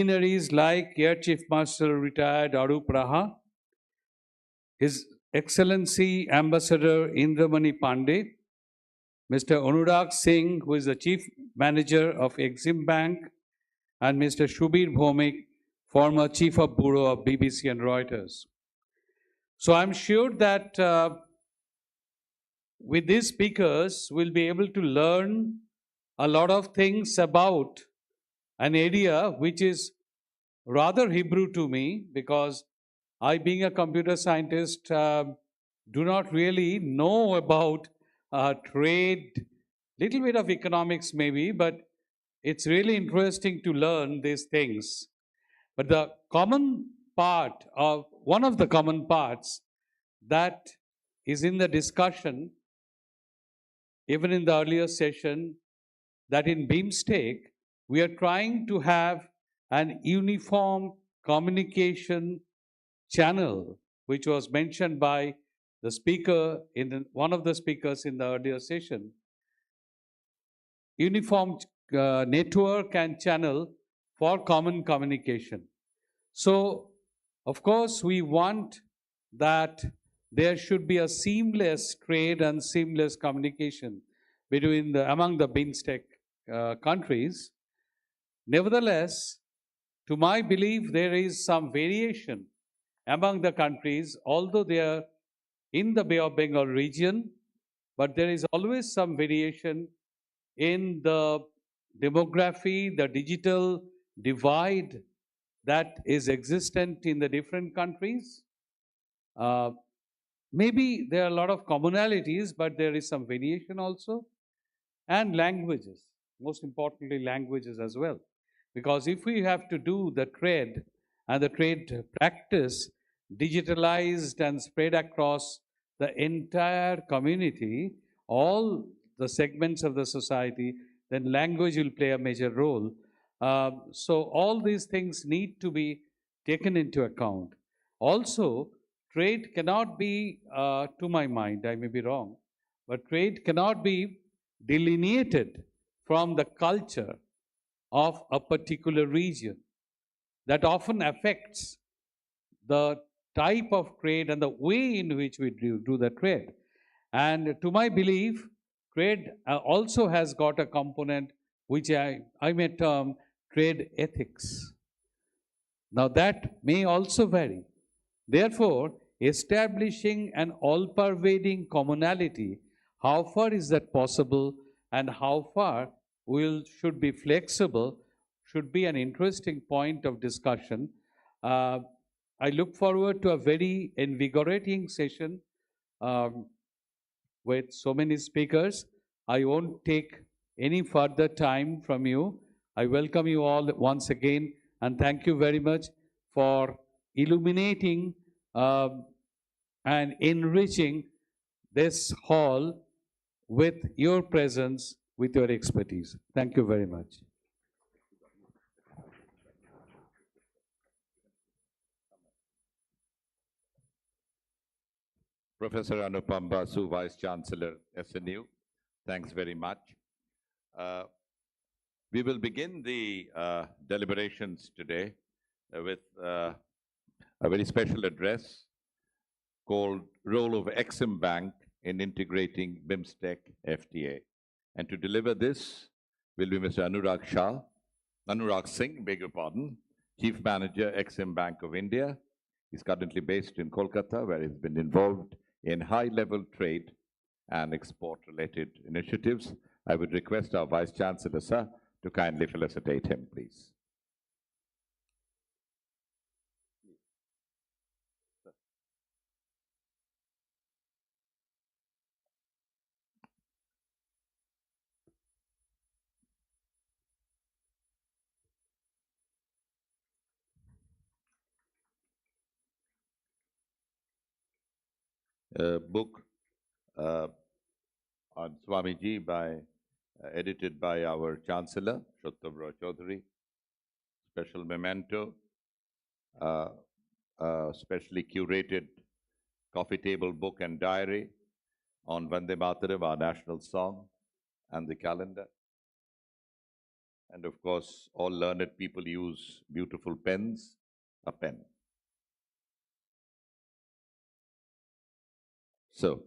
Dignitaries like Air Chief Marshal Retired Arup Raha, His Excellency Ambassador Indramani Pandey, Mr. Anurag Singh, who is the Chief Manager of Exim Bank, and Mr. Shubir Bhomik, former Chief of Bureau of BBC and Reuters. So I'm sure that with these speakers, we'll be able to learn a lot of things about an area which is rather Hebrew to me, because I, being a computer scientist, do not really know about trade, little bit of economics maybe, but it's really interesting to learn these things. But the common part of one of the common parts that is in the discussion, even in the earlier session, that in BIMSTEC, we are trying to have an uniform communication channel, which was mentioned by the speaker one of the speakers in the earlier session. Uniform network and channel for common communication. So, of course, we want that there should be a seamless trade and seamless communication among the BIMSTEC countries. Nevertheless, to my belief, there is some variation among the countries, although they are in the Bay of Bengal region, but there is always some variation in the demography, the digital divide that is existent in the different countries. Maybe there are a lot of commonalities, but there is some variation also. And languages, most importantly, languages as well. Because if we have to do the trade and the trade practice digitalized and spread across the entire community, all the segments of the society, then language will play a major role. So all these things need to be taken into account. Also, trade cannot be, to my mind, I may be wrong, but trade cannot be delineated from the culture of a particular region. That often affects the type of trade and the way in which we do the trade. And to my belief, trade also has got a component which I may term trade ethics. Now that may also vary. Therefore, establishing an all-pervading commonality, how far is that possible and how far should be flexible, should be an interesting point of discussion. I look forward to a very invigorating session with so many speakers. I won't take any further time from you. I welcome you all once again and thank you very much for illuminating and enriching this hall with your presence, with your expertise. Thank you very much. Professor Anupam Basu, Vice Chancellor, SNU, thanks very much. We will begin the deliberations today with a very special address called Role of Exim Bank in Integrating BIMSTEC FTA. And to deliver this will be Mr. Anurag Singh, beg your pardon, Chief Manager, Exim Bank of India. He's currently based in Kolkata, where he's been involved in high-level trade and export-related initiatives. I would request our Vice Chancellor, sir, to kindly felicitate him, please. Book on Swamiji edited by our Chancellor, Shottavra Chaudhary. Special memento, specially curated coffee table book and diary on Vande Mataram, our national song, and the calendar. And of course, all learned people use beautiful pens, a pen. So,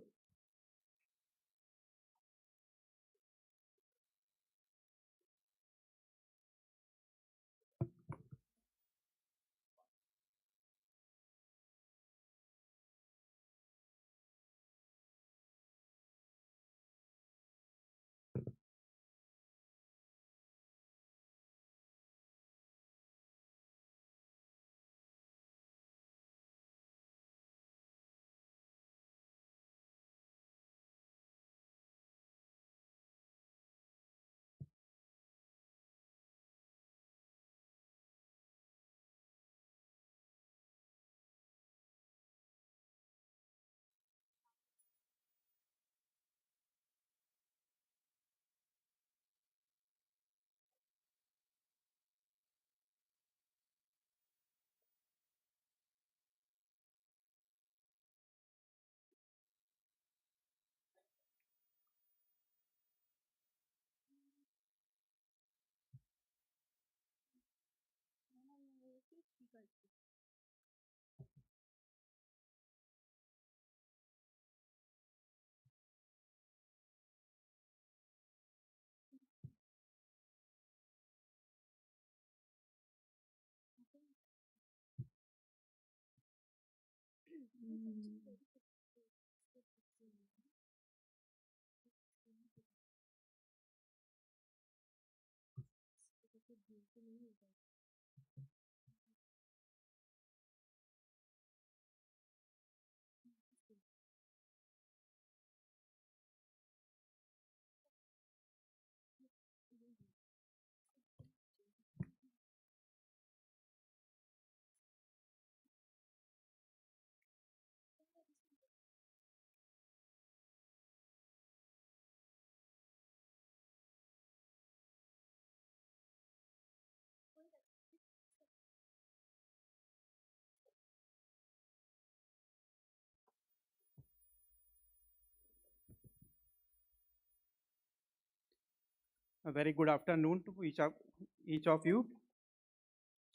A very good afternoon to each of you.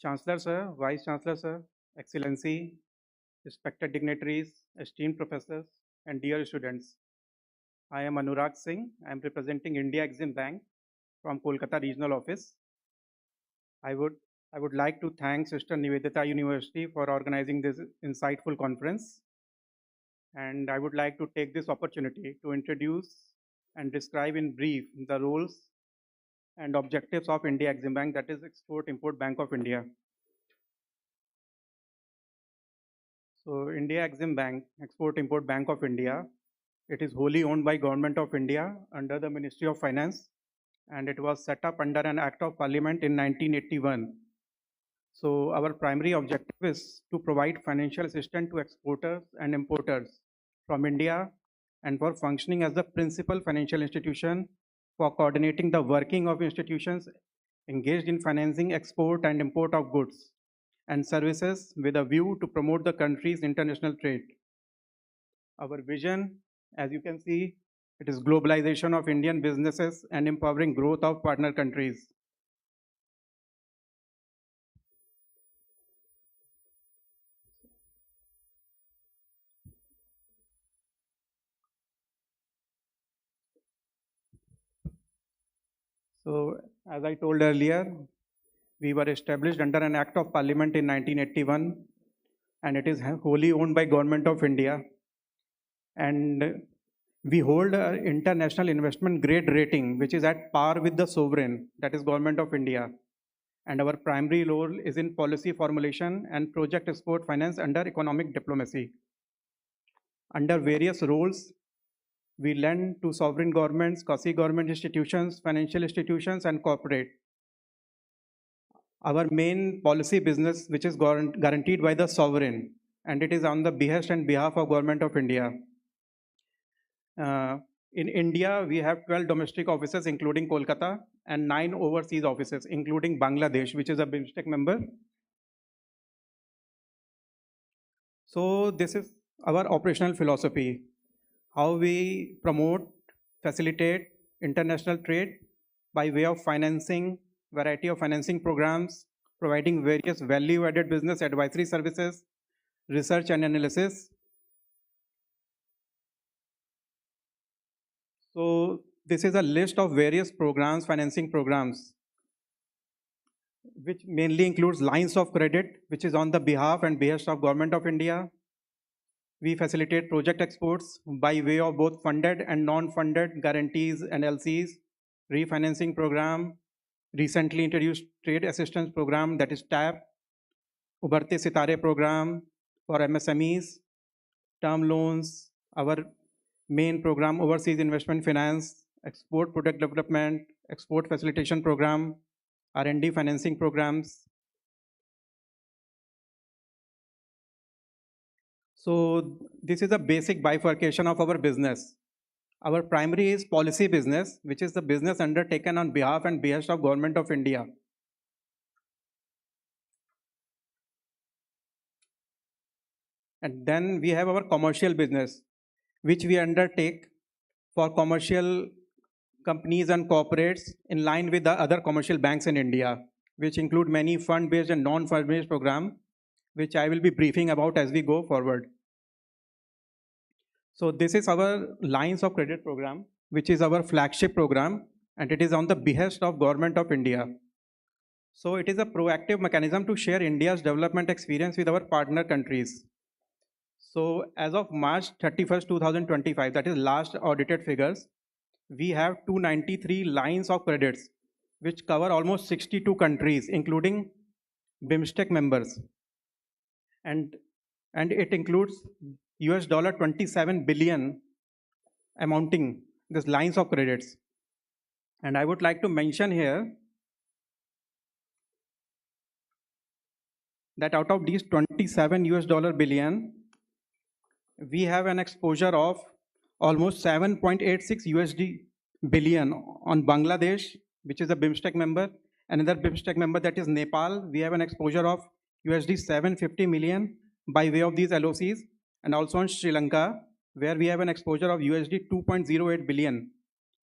Chancellor Sir, Vice Chancellor Sir, Excellency, respected dignitaries, esteemed professors, and dear students. I am Anurag Singh. I am representing India Exim Bank from Kolkata Regional Office. I would, I would like to thank Sister Nivedita University for organizing this insightful conference. And I would like to take this opportunity to introduce and describe in brief the roles and objectives of India Exim Bank, that is Export-Import Bank of India. So India Exim Bank, Export-Import Bank of India, it is wholly owned by Government of India under the Ministry of Finance, and it was set up under an Act of Parliament in 1981. So our primary objective is to provide financial assistance to exporters and importers from India and for functioning as the principal financial institution for coordinating the working of institutions engaged in financing export and import of goods and services with a view to promote the country's international trade. Our vision, as you can see, it is globalization of Indian businesses and empowering growth of partner countries. So, as I told earlier, we were established under an Act of Parliament in 1981, and it is wholly owned by Government of India. And we hold an international investment grade rating, which is at par with the sovereign, that is Government of India. And our primary role is in policy formulation and project export finance under economic diplomacy. Under various roles, we lend to sovereign governments, quasi-government institutions, financial institutions, and corporate. Our main policy business, which is guaranteed by the sovereign, and it is on the behest and behalf of Government of India. In India, we have 12 domestic offices, including Kolkata, and 9 overseas offices, including Bangladesh, which is a BIMSTEC member. So this is our operational philosophy, how we promote, facilitate international trade by way of financing variety of financing programs, providing various value-added business advisory services, research and analysis. So this is a list of various programs, financing programs, which mainly includes lines of credit, which is on the behalf and behest of Government of India. We facilitate project exports by way of both funded and non-funded guarantees and LCs, refinancing program, recently introduced trade assistance program, that is TAP, Ubarte Sitare program for MSMEs, term loans, our main program, overseas investment finance, export product development, export facilitation program, R&D financing programs. So this is a basic bifurcation of our business. Our primary is policy business, which is the business undertaken on behalf and behest of Government of India. And then we have our commercial business, which we undertake for commercial companies and corporates in line with the other commercial banks in India, which include many fund-based and non-fund-based programs, which I will be briefing about as we go forward. So this is our lines of credit program, which is our flagship program, and it is on the behest of Government of India. So it is a proactive mechanism to share India's development experience with our partner countries. So as of March 31st, 2025, that is last audited figures, we have 293 lines of credits, which cover almost 62 countries, including BIMSTEC members. And it includes US $27 billion amounting these lines of credits. And I would like to mention here that out of these 27 US billion, we have an exposure of almost 7.86 USD billion on Bangladesh, which is a BIMSTEC member. Another BIMSTEC member, that is Nepal, we have an exposure of USD 750 million by way of these LOCs, and also on Sri Lanka, where we have an exposure of USD 2.08 billion.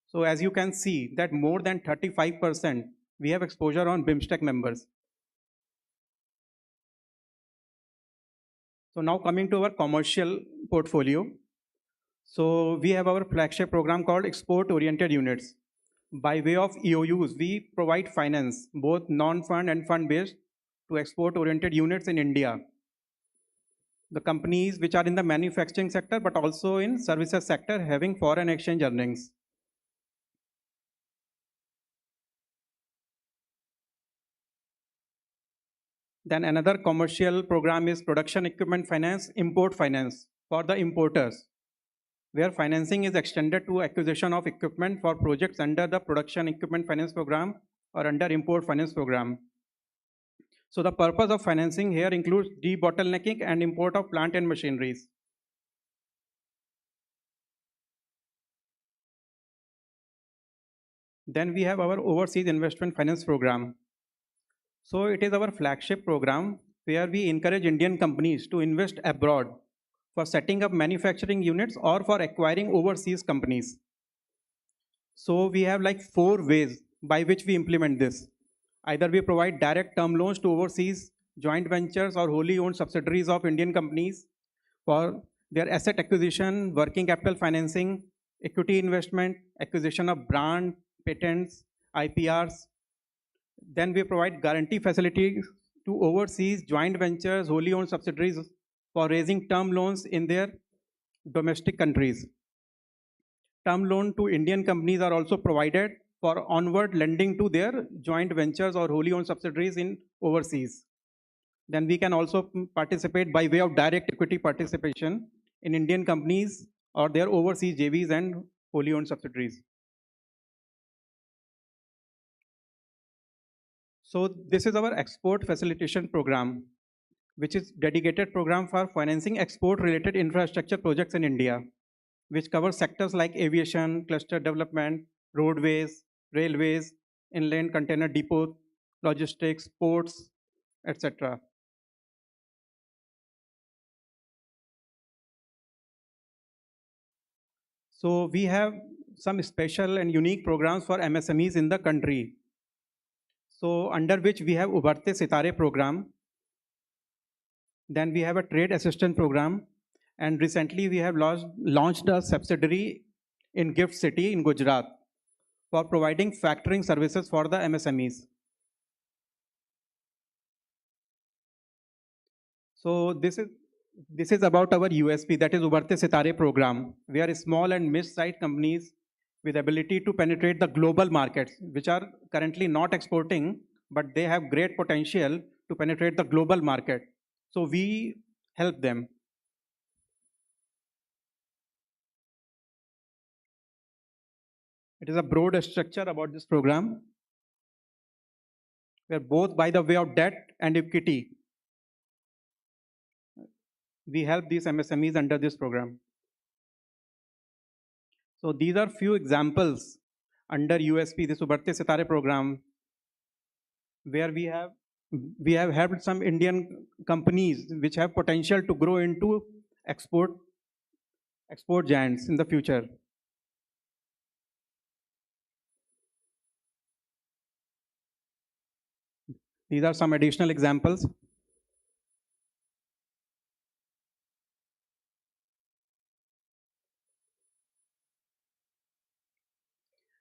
So as you can see that more than 35% we have exposure on BIMSTEC members. So now coming to our commercial portfolio. So we have our flagship program called export-oriented units. By way of EOUs, we provide finance, both non-fund and fund-based, to export-oriented units in India. The companies which are in the manufacturing sector, but also in services sector, having foreign exchange earnings. Then another commercial program is production equipment finance, import finance for the importers, where financing is extended to acquisition of equipment for projects under the production equipment finance program or under import finance program. So the purpose of financing here includes debottlenecking and import of plant and machineries. Then we have our overseas investment finance program. So it is our flagship program where we encourage Indian companies to invest abroad for setting up manufacturing units or for acquiring overseas companies. So we have like 4 ways by which we implement this. Either we provide direct term loans to overseas joint ventures or wholly owned subsidiaries of Indian companies for their asset acquisition, working capital financing, equity investment, acquisition of brand, patents, IPRs. Then we provide guarantee facilities to overseas joint ventures, wholly owned subsidiaries for raising term loans in their domestic countries. Term loan to Indian companies are also provided for onward lending to their joint ventures or wholly owned subsidiaries in overseas. Then we can also participate by way of direct equity participation in Indian companies or their overseas JVs and wholly owned subsidiaries. So this is our export facilitation program, which is dedicated program for financing export related infrastructure projects in India, which covers sectors like aviation, cluster development, roadways, railways, inland container depot, logistics, ports, etc. So we have some special and unique programs for MSMEs in the country. So under which we have Ubarte Sitare program. Then we have a trade assistance program. And recently we have launched a subsidiary in Gift City in Gujarat for providing factoring services for the MSMEs. So this is about our USP, that is Ubarte Sitare program. We are small and mid-sized companies with ability to penetrate the global markets, which are currently not exporting, but they have great potential to penetrate the global market. So we help them. It is a broad structure about this program, where both by the way of debt and equity, we help these MSMEs under this program. So these are few examples under USP, this Ubarte Sitare program, where we have helped some Indian companies which have potential to grow into export giants in the future. These are some additional examples.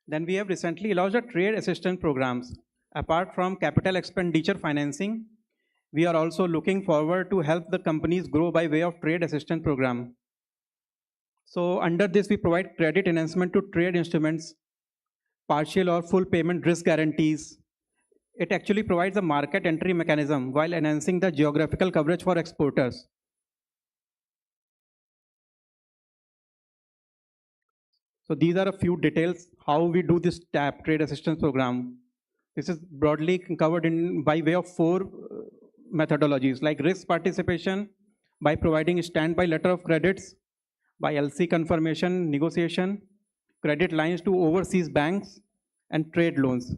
Then we have recently launched a trade assistance programs. Apart from capital expenditure financing, we are also looking forward to help the companies grow by way of trade assistance program. So under this, we provide credit enhancement to trade instruments, partial or full payment risk guarantees. It actually provides a market entry mechanism while enhancing the geographical coverage for exporters. So these are a few details how we do this TAP, Trade Assistance Program. This is broadly covered in by way of 4 methodologies, like risk participation by providing standby letter of credits, by LC confirmation, negotiation, credit lines to overseas banks, and trade loans.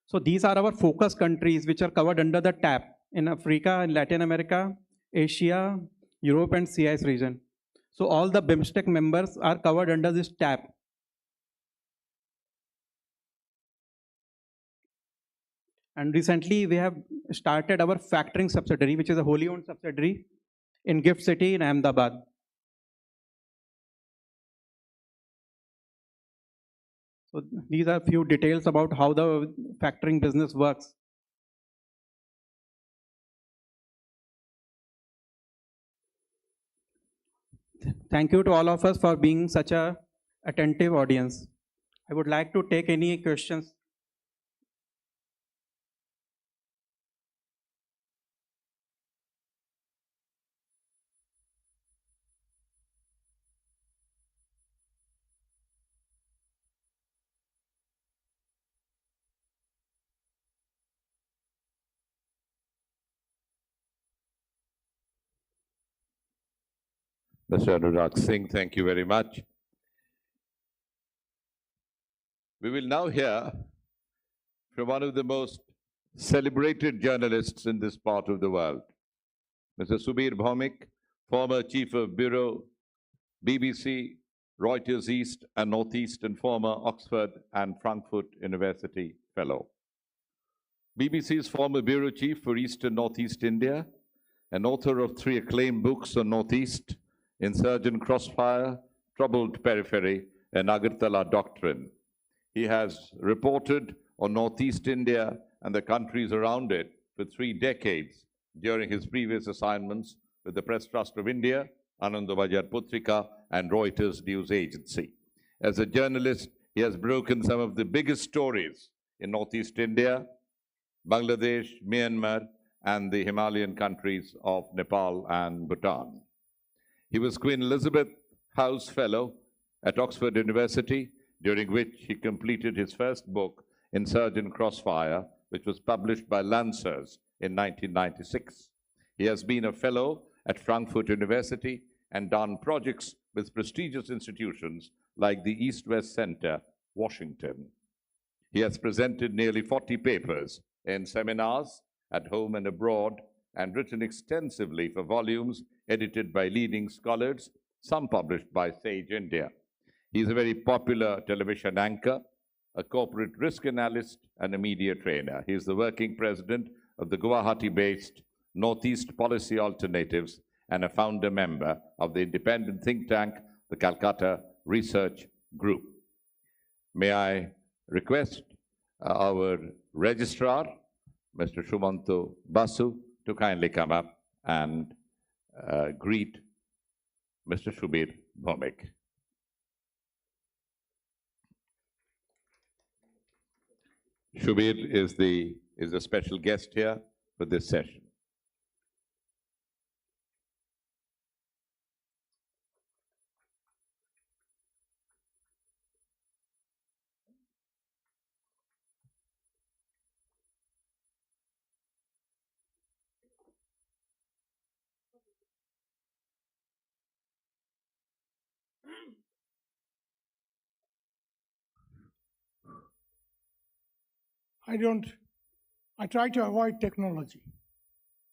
So these are our focus countries which are covered under the TAP in Africa, in Latin America, Asia, Europe, and CIS region. So all the BIMSTEC members are covered under this TAP. And recently we have started our factoring subsidiary, which is a wholly owned subsidiary in Gift City in Ahmedabad. So these are a few details about how the factoring business works. Thank you to all of us for being such a attentive audience. I would like to take any questions. Mr. Anurag Singh, thank you very much. We will now hear from one of the most celebrated journalists in this part of the world, Mr. Subir Bhaumik, former Chief of Bureau, BBC, Reuters East and Northeast, and former Oxford and Frankfurt University Fellow. BBC's former Bureau Chief for East and Northeast India, and author of 3 acclaimed books on Northeast, Insurgent Crossfire, Troubled Periphery, and Agartala Doctrine. He has reported on Northeast India and the countries around it for 3 decades during his previous assignments with the Press Trust of India, Anandabajar Putrika, and Reuters News Agency. As a journalist, he has broken some of the biggest stories in Northeast India, Bangladesh, Myanmar, and the Himalayan countries of Nepal and Bhutan. He was Queen Elizabeth House Fellow at Oxford University, during which he completed his first book, Insurgent Crossfire, which was published by Lancers in 1996. He has been a fellow at Frankfurt University and done projects with prestigious institutions like the East-West Center, Washington. He has presented nearly 40 papers in seminars at home and abroad, and written extensively for volumes edited by leading scholars, some published by Sage India. He is a very popular television anchor a corporate risk analyst, and a media trainer. He is the working president of the Guwahati-based Northeast Policy Alternatives and a founder member of the independent think tank, the Calcutta Research Group. May I request our registrar, Mr. Shumanto Basu, to kindly come up and greet Mr. Shubir Bhomik. Shubir is a special guest here for this session. I try to avoid technology,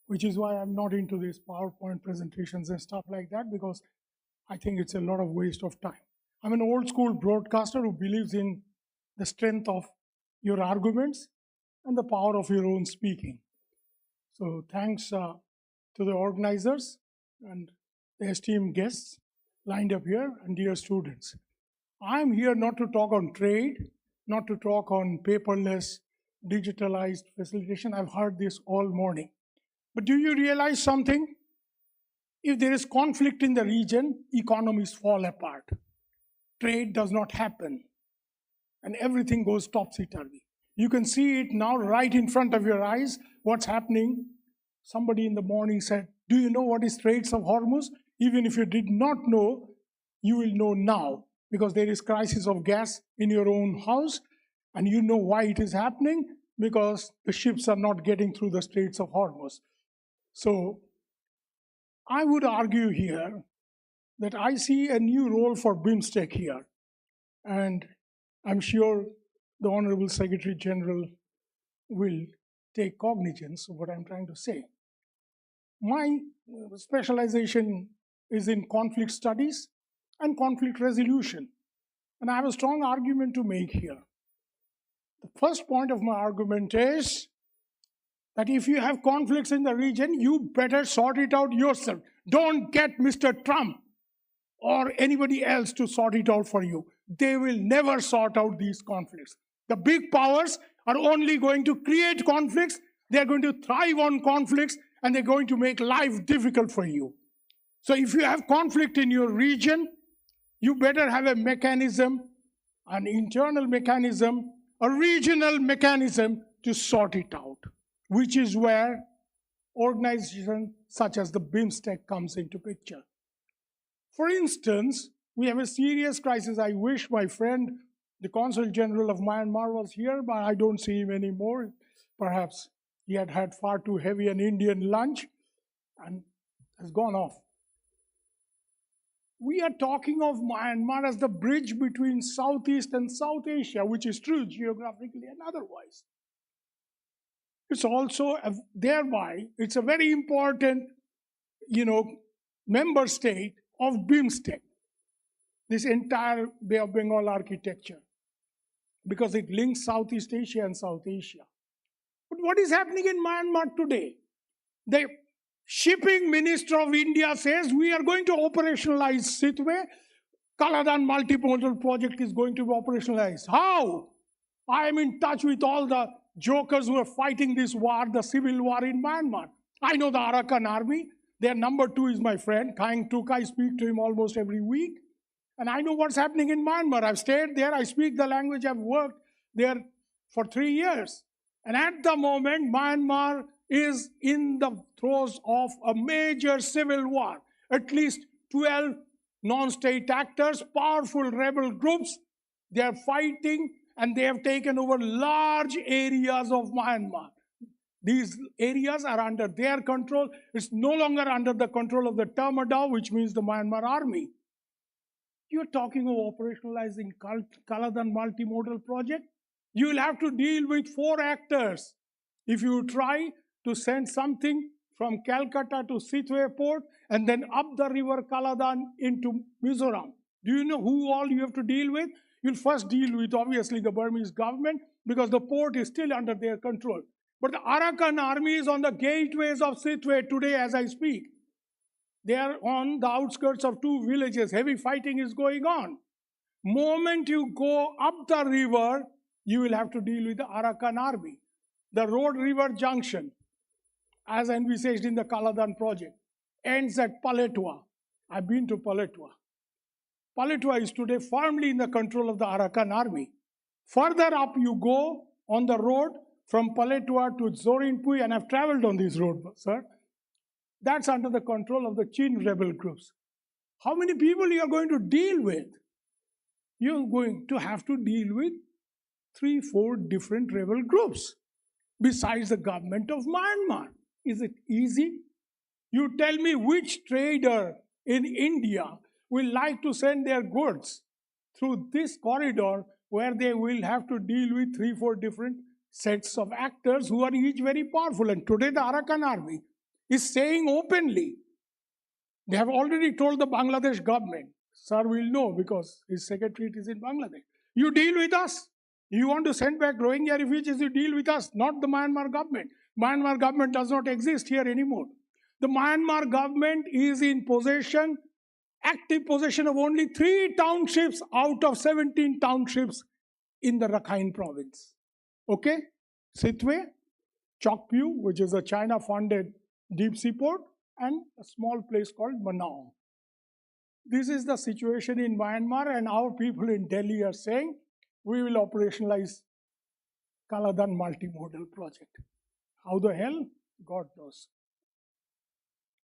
which is why I'm not into these PowerPoint presentations and stuff like that, because I think it's a lot of waste of time. I'm an old school broadcaster who believes in the strength of your arguments and the power of your own speaking. So thanks to the organizers and the esteemed guests lined up here, and dear students. I'm here not to talk on trade, not to talk on paperless, digitalized facilitation. I've heard this all morning. But do you realize something? If there is conflict in the region, economies fall apart. Trade does not happen, and everything goes topsy-turvy. You can see it now right in front of your eyes, what's happening. Somebody in the morning said, do you know what is Straits of Hormuz? Even if you did not know, you will know now, because there is crisis of gas in your own house, and you know why it is happening, because the ships are not getting through the Straits of Hormuz. So I would argue here that I see a new role for BIMSTEC here, and I'm sure the Honorable Secretary General will take cognizance of what I'm trying to say. My specialization is in conflict studies and conflict resolution, and I have a strong argument to make here. The first point of my argument is that if you have conflicts in the region, you better sort it out yourself. Don't get Mr. Trump or anybody else to sort it out for you. They will never sort out these conflicts. The big powers are only going to create conflicts. They're going to thrive on conflicts, and they're going to make life difficult for you. So if you have conflict in your region, you better have a mechanism, an internal mechanism, a regional mechanism to sort it out, which is where organizations such as the BIMSTEC comes into picture. For instance, we have a serious crisis. I wish my friend, the Consul General of Myanmar, was here, but I don't see him anymore. Perhaps he had had far too heavy an Indian lunch and has gone off. We are talking of Myanmar as the bridge between Southeast and South Asia, which is true geographically and otherwise. It's also, thereby, it's a very important, member state of BIMSTEC, this entire Bay of Bengal architecture, because it links Southeast Asia and South Asia. But what is happening in Myanmar today? The shipping minister of India says we are going to operationalize Sitwe. Kaladan multimodal project is going to be operationalized. How? I am in touch with all the jokers who are fighting this war, the civil war in Myanmar. I know the Arakan army. Their number 2 is my friend, Kaing Tuk. I speak to him almost every week. And I know what's happening in Myanmar. I've stayed there. I speak the language. I've worked there for 3 years. And at the moment, Myanmar is in the throes of a major civil war. At least 12 non-state actors, powerful rebel groups, they are fighting, and they have taken over large areas of Myanmar. These areas are under their control. It's no longer under the control of the Tatmadaw, which means the Myanmar army. You're talking of operationalizing Kaladan multimodal project. You will have to deal with 4 actors. If you try to send something from Calcutta to Sitwe port and then up the river Kaladan into Mizoram, do you know who all you have to deal with? You'll first deal with, obviously, the Burmese government because the port is still under their control. But the Arakan army is on the gateways of Sitwe today as I speak. They are on the outskirts of two villages. Heavy fighting is going on. Moment you go up the river, you will have to deal with the Arakan army. The road river junction, as envisaged in the Kaladan project, ends at Paletwa. I've been to Paletwa. Paletwa is today firmly in the control of the Arakan army. Further up you go on the road from Paletwa to Zorinpui, and I've traveled on this road, sir. That's under the control of the Chin rebel groups. How many people you are going to deal with? You're going to have to deal with 3-4 different rebel groups besides the government of Myanmar. Is it easy? You tell me which trader in India will like to send their goods through this corridor where they will have to deal with 3-4 different sets of actors who are each very powerful. And today the Arakan army is saying openly, they have already told the Bangladesh government, sir will know because his secretariat is in Bangladesh, you deal with us. You want to send back Rohingya refugees, you deal with us, not the Myanmar government. Myanmar government does not exist here anymore. The Myanmar government is in possession, active possession of only 3 townships out of 17 townships in the Rakhine province. Okay? Sitwe, Chokpyu, which is a China-funded deep sea port, and a small place called Manao. This is the situation in Myanmar, and our people in Delhi are saying, we will operationalize Kaladan multimodal project. How the hell? God knows.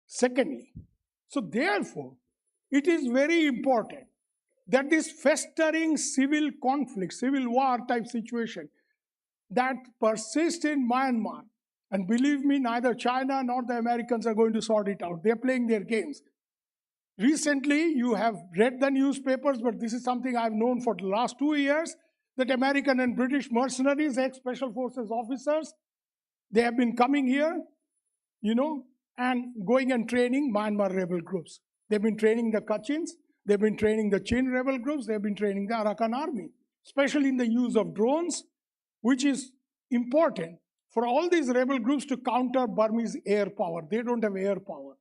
Secondly, so therefore, it is very important that this festering civil conflict, civil war type situation that persists in Myanmar, and believe me, neither China nor the Americans are going to sort it out. They're playing their games. Recently, you have read the newspapers, but this is something I've known for the last 2 years, that American and British mercenaries, ex-special forces officers, they have been coming here, and going and training Myanmar rebel groups. They've been training the Kachins, they've been training the Chin rebel groups, they've been training the Arakan army, especially in the use of drones, which is important for all these rebel groups to counter Burmese air power. They don't have air power.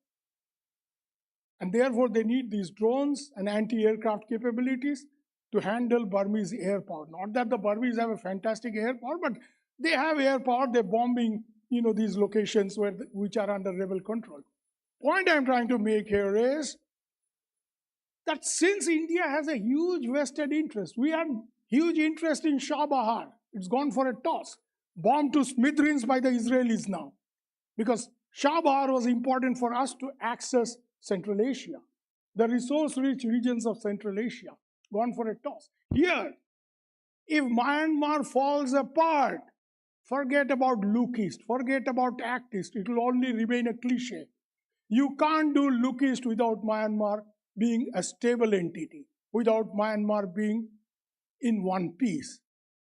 And therefore, they need these drones and anti-aircraft capabilities to handle Burmese air power. Not that the Burmese have a fantastic air power, but they have air power. They're bombing, these locations which are under rebel control. Point I'm trying to make here is that since India has a huge vested interest, we have huge interest in Shah Bahar. It's gone for a toss. Bombed to smithereens by the Israelis now. Because Shah Bahar was important for us to access Central Asia, the resource-rich regions of Central Asia, gone for a toss. Here, if Myanmar falls apart, forget about Look East, forget about Act East, it will only remain a cliche. You can't do Look East without Myanmar being a stable entity, without Myanmar being in one piece.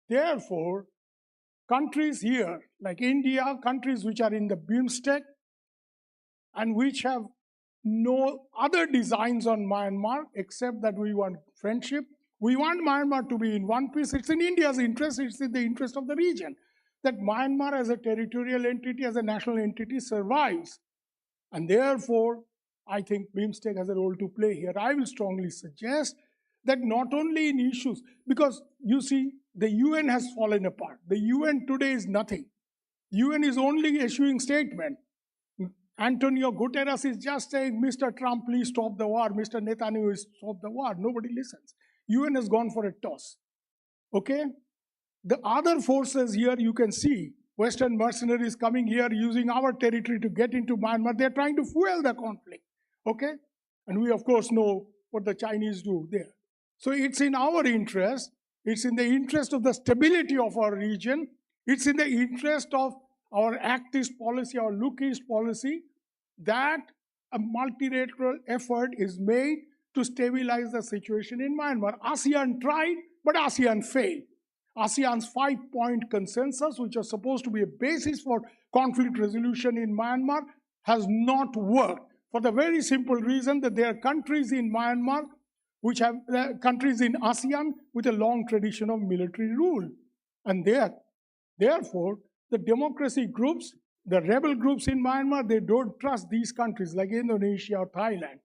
Therefore, countries here, like India, countries which are in the BIMSTEC, and which have no other designs on Myanmar except that we want friendship. We want Myanmar to be in one piece. It's in India's interest, it's in the interest of the region, that Myanmar as a territorial entity, as a national entity survives. And therefore, I think BIMSTEC has a role to play here. I will strongly suggest that not only in issues, because you see, the UN has fallen apart. The UN today is nothing. UN is only issuing statement. Antonio Guterres is just saying, Mr. Trump, please stop the war. Mr. Netanyahu, stop the war. Nobody listens. UN has gone for a toss. Okay? The other forces here, you can see, Western mercenaries coming here using our territory to get into Myanmar. They're trying to fuel the conflict. Okay? And we, of course, know what the Chinese do there. So it's in our interest. It's in the interest of the stability of our region. It's in the interest of our Act East policy, our Look East policy, that a multilateral effort is made to stabilize the situation in Myanmar. ASEAN tried, but ASEAN failed. ASEAN's 5-point consensus, which was supposed to be a basis for conflict resolution in Myanmar, has not worked for the very simple reason that there are countries in Myanmar which have countries in ASEAN with a long tradition of military rule. And therefore, the democracy groups, the rebel groups in Myanmar, they don't trust these countries like Indonesia or Thailand.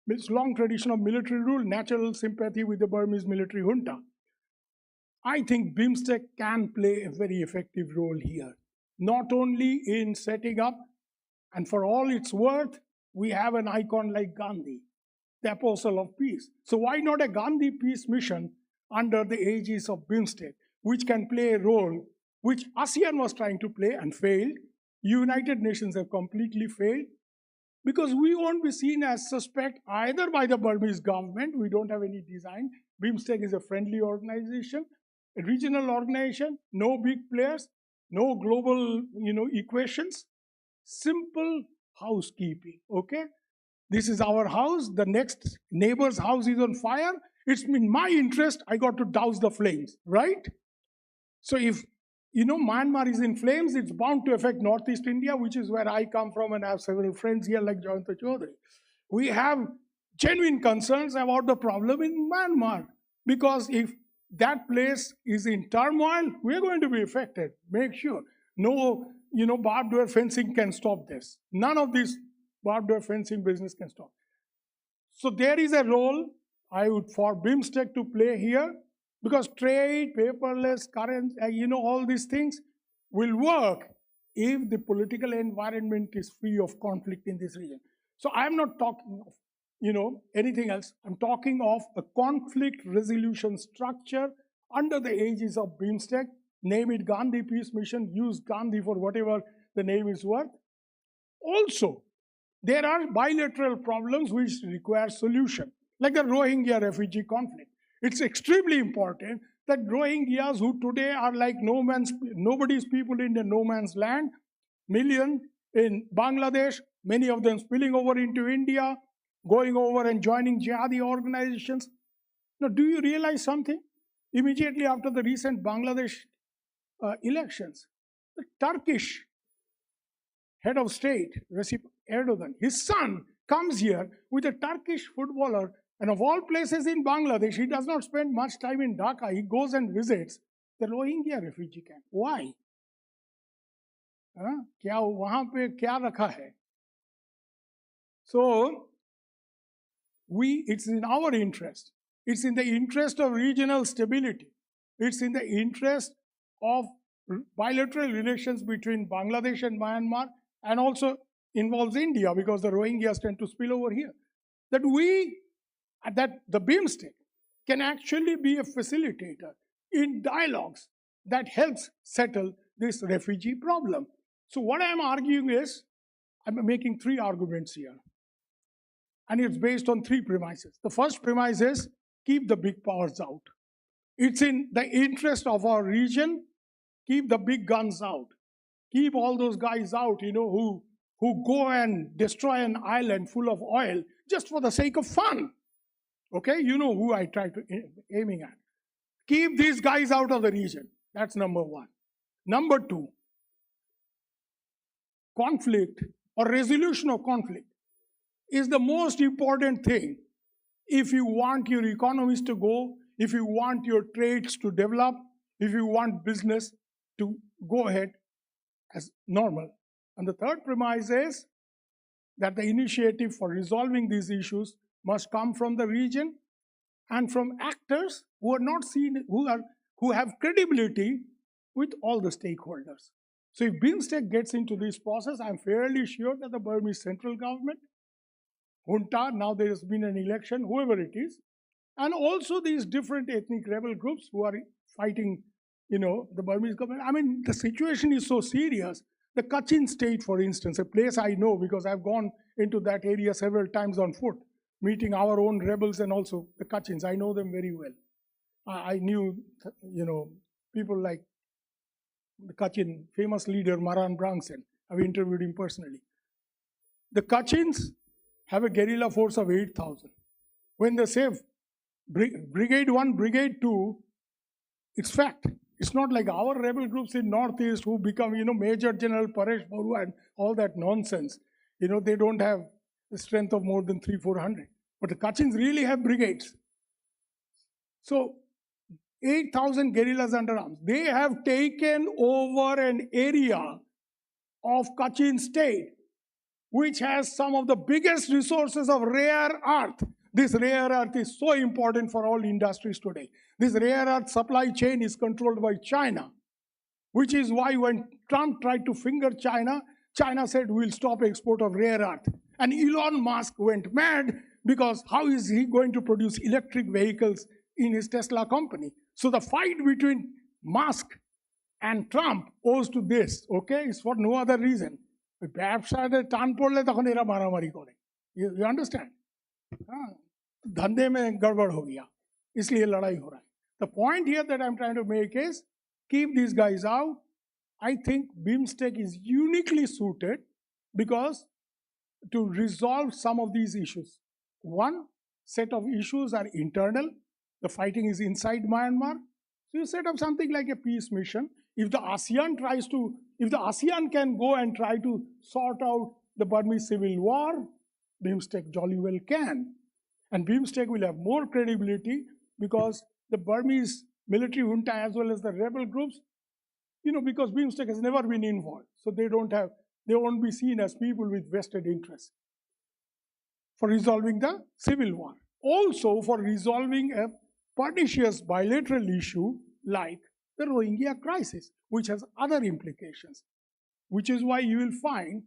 It's long tradition of military rule, natural sympathy with the Burmese military junta. I think BIMSTEC can play a very effective role here, not only in setting up, and for all its worth, we have an icon like Gandhi, the apostle of peace. So why not a Gandhi peace mission under the aegis of BIMSTEC, which can play a role which ASEAN was trying to play and failed. United Nations have completely failed, because we won't be seen as suspect either by the Burmese government. We don't have any design. BIMSTEC is a friendly organization, a regional organization, no big players, no global equations, simple housekeeping, okay? This is our house, the next neighbor's house is on fire. It's in my interest, I got to douse the flames, right? So if Myanmar is in flames, it's bound to affect Northeast India, which is where I come from and I have several friends here like Jayanta Chaudhary. We have genuine concerns about the problem in Myanmar, because if that place is in turmoil, we're going to be affected. Make sure. No, barbed wire fencing can stop this. None of this barbed wire fencing business can stop. So there is a role for BIMSTEC to play here, because trade, paperless, currency, all these things will work if the political environment is free of conflict in this region. So I'm not talking of, anything else. I'm talking of a conflict resolution structure under the aegis of BIMSTEC. Name it Gandhi Peace Mission, use Gandhi for whatever the name is worth. Also, there are bilateral problems which require solution, like the Rohingya refugee conflict. It's extremely important that Rohingyas, who today are like nobody's people in the no man's land, million in Bangladesh, many of them spilling over into India, going over and joining jihadi organizations. Now, do you realize something? Immediately after the recent Bangladesh elections, the Turkish head of state, Recep Erdogan, his son comes here with a Turkish footballer, and of all places in Bangladesh, he does not spend much time in Dhaka. He goes and visits the Rohingya refugee camp. Why? क्या वहाँ पे क्या रखा है? So, it's in our interest. It's in the interest of regional stability. It's in the interest of bilateral relations between Bangladesh and Myanmar, and also involves India, because the Rohingyas tend to spill over here. That the BIMSTEC can actually be a facilitator in dialogues that helps settle this refugee problem. So what I'm arguing is, I'm making three arguments here. And it's based on three premises. The first premise is, keep the big powers out. It's in the interest of our region, keep the big guns out. Keep all those guys out, who go and destroy an island full of oil just for the sake of fun. Okay, you know who I try to aiming at. Keep these guys out of the region. That's number one. Number two, conflict or resolution of conflict is the most important thing if you want your economies to go, if you want your trades to develop, if you want business to go ahead as normal. And the third premise is that the initiative for resolving these issues must come from the region and from actors who are not seen, who have credibility with all the stakeholders. So if BIMSTEC gets into this process, I'm fairly sure that the Burmese central government, junta, now there has been an election, whoever it is, and also these different ethnic rebel groups who are fighting, the Burmese government. I mean, the situation is so serious. The Kachin state, for instance, a place I know because I've gone into that area several times on foot, meeting our own rebels and also the Kachins. I know them very well. I knew, people like the Kachin famous leader Maran Brangsen. I've interviewed him personally. The Kachins have a guerrilla force of 8,000. When they say Brigade 1, Brigade 2, it's fact. It's not like our rebel groups in Northeast who become, Major General Paresh Barua and all that nonsense. They don't have the strength of more than 300-400. But the Kachins really have brigades. So 8,000 guerrillas under arms. They have taken over an area of Kachin state, which has some of the biggest resources of rare earth. This rare earth is so important for all industries today. This rare earth supply chain is controlled by China, which is why when Trump tried to finger China, China said, we'll stop export of rare earth. And Elon Musk went mad because how is he going to produce electric vehicles in his Tesla company? So the fight between Musk and Trump owes to this, okay? It's for no other reason. You understand? धंधे में गड़बड़ हो गया, इसलिए लड़ाई हो रहा है. The point here that I'm trying to make is keep these guys out. I think BIMSTEC is uniquely suited because to resolve some of these issues. One set of issues are internal. The fighting is inside Myanmar. So you set up something like a peace mission. If the ASEAN can go and try to sort out the Burmese civil war, BIMSTEC jolly well can. And BIMSTEC will have more credibility because the Burmese military junta as well as the rebel groups, because BIMSTEC has never been involved. So they won't be seen as people with vested interests for resolving the civil war. Also for resolving a pernicious bilateral issue like the Rohingya crisis, which has other implications, which is why you will find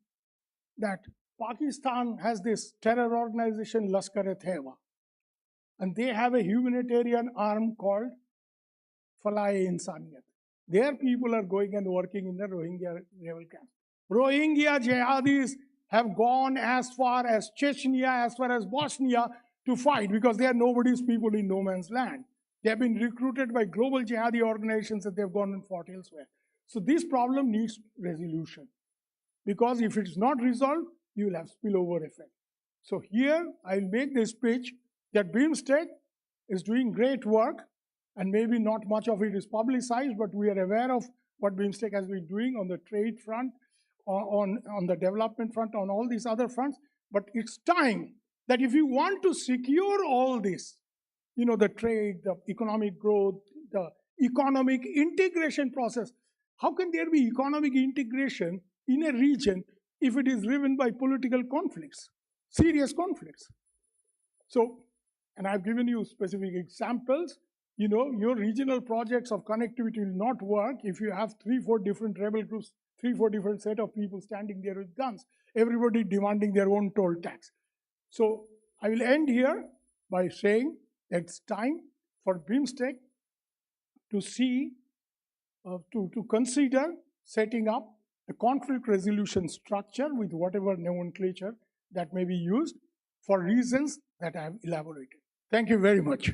that Pakistan has this terror organization, Lashkar-e-Taiba, and they have a humanitarian arm called Falai-e-Insaniyat. Their people are going and working in the Rohingya rebel camp. Rohingya jihadis have gone as far as Chechnya, as far as Bosnia to fight because they are nobody's people in no man's land. They have been recruited by global jihadi organizations and they've gone and fought elsewhere. So this problem needs resolution because if it's not resolved, you will have spillover effect. So here I'll make this pitch that BIMSTEC is doing great work and maybe not much of it is publicized, but we are aware of what BIMSTEC has been doing on the trade front, on the development front, on all these other fronts. But it's time that if you want to secure all this, the trade, the economic growth, the economic integration process, how can there be economic integration in a region if it is driven by political conflicts, serious conflicts? So, and I've given you specific examples. Your regional projects of connectivity will not work if you have 3-4 different rebel groups, 3-4 different set of people standing there with guns, everybody demanding their own toll tax. So I will end here by saying that it's time for BIMSTEC to see, to consider setting up a conflict resolution structure with whatever nomenclature that may be used for reasons that I have elaborated. Thank you very much.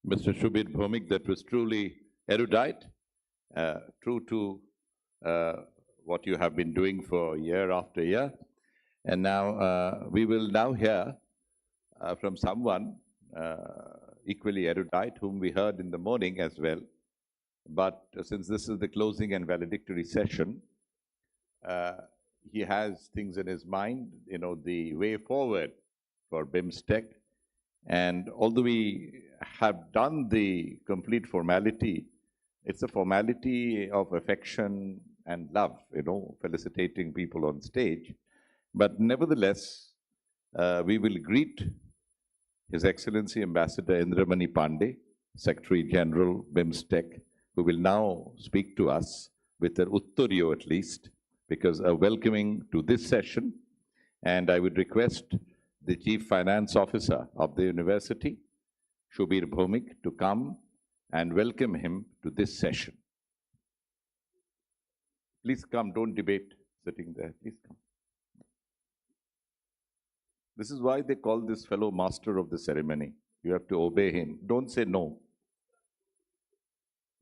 Mr. Shubir Bhomik, that was truly erudite, true to what you have been doing for year after year. And now we will now hear from someone equally erudite, whom we heard in the morning as well. But since this is the closing and valedictory session, he has things in his mind, the way forward for BIMSTEC. And although we have done the complete formality, it's a formality of affection and love, felicitating people on stage. But nevertheless, we will greet His Excellency Ambassador Indramani Pandey, Secretary General, BIMSTEC, who will now speak to us with an utturiyo at least, because a welcoming to this session. And I would request the Chief Finance Officer of the University, Shubir Bhomik, to come and welcome him to this session. Please come, don't debate sitting there, please come. This is why they call this fellow master of the ceremony. You have to obey him. Don't say no.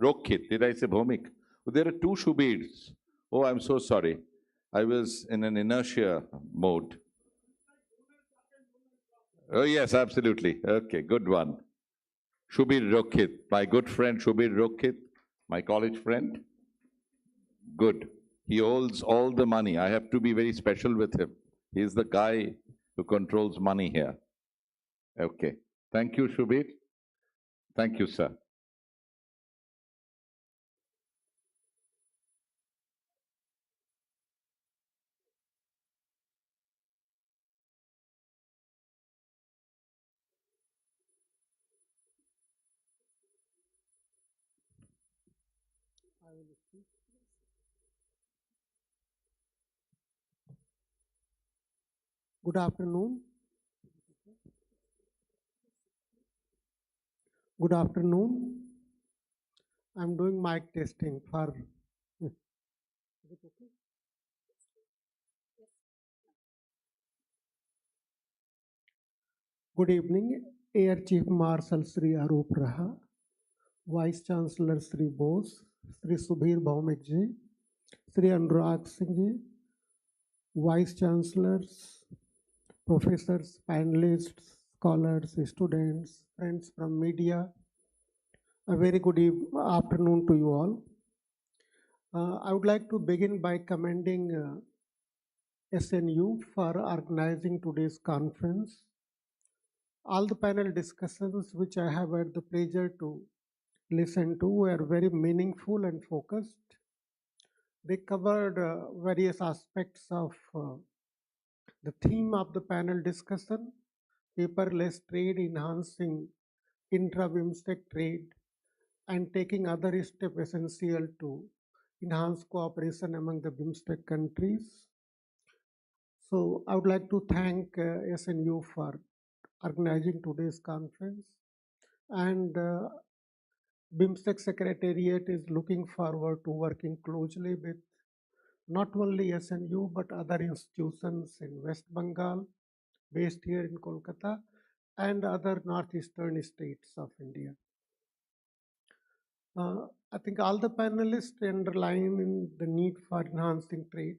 Rokhit, did I say Bhomik? Oh, there are two Shubirs. Oh, I'm so sorry. I was in an inertia mode. Oh, yes, absolutely. Okay, good one. Shubir Rokit, my good friend Shubir Rokit, my college friend. Good. He holds all the money. I have to be very special with him. He's the guy who controls money here. Okay. Thank you, Shubir. Thank you, sir. Good afternoon. Good afternoon. I'm doing mic testing for. Is it okay? Good evening, Air Chief Marshal Sri Arup Raha, Vice Chancellor Sri Bose, Sri Subhir Bhaumik ji, Sri Anurag Singh ji, Vice Chancellors, professors, panelists, scholars, students, friends from media. A very good afternoon to you all. I would like to begin by commending SNU for organizing today's conference. All the panel discussions which I have had the pleasure to listen to were very meaningful and focused. They covered various aspects of the theme of the panel discussion, paperless trade, enhancing intra-BIMSTEC trade, and taking other steps essential to enhance cooperation among the BIMSTEC countries. So I would like to thank SNU for organizing today's conference, and BIMSTEC Secretariat is looking forward to working closely with not only SNU but other institutions in West Bengal, based here in Kolkata, and other northeastern states of India. I think all the panelists underline the need for enhancing trade.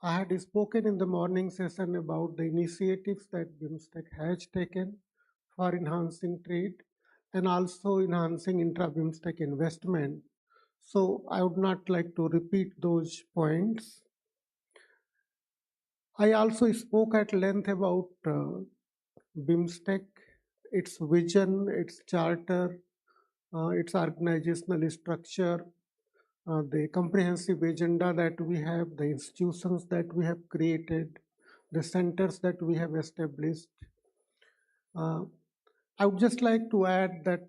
I had spoken in the morning session about the initiatives that BIMSTEC has taken for enhancing trade and also enhancing intra-BIMSTEC investment. So I would not like to repeat those points. I also spoke at length about BIMSTEC, its vision, its charter, its organizational structure, the comprehensive agenda that we have, the institutions that we have created, the centers that we have established. I would just like to add that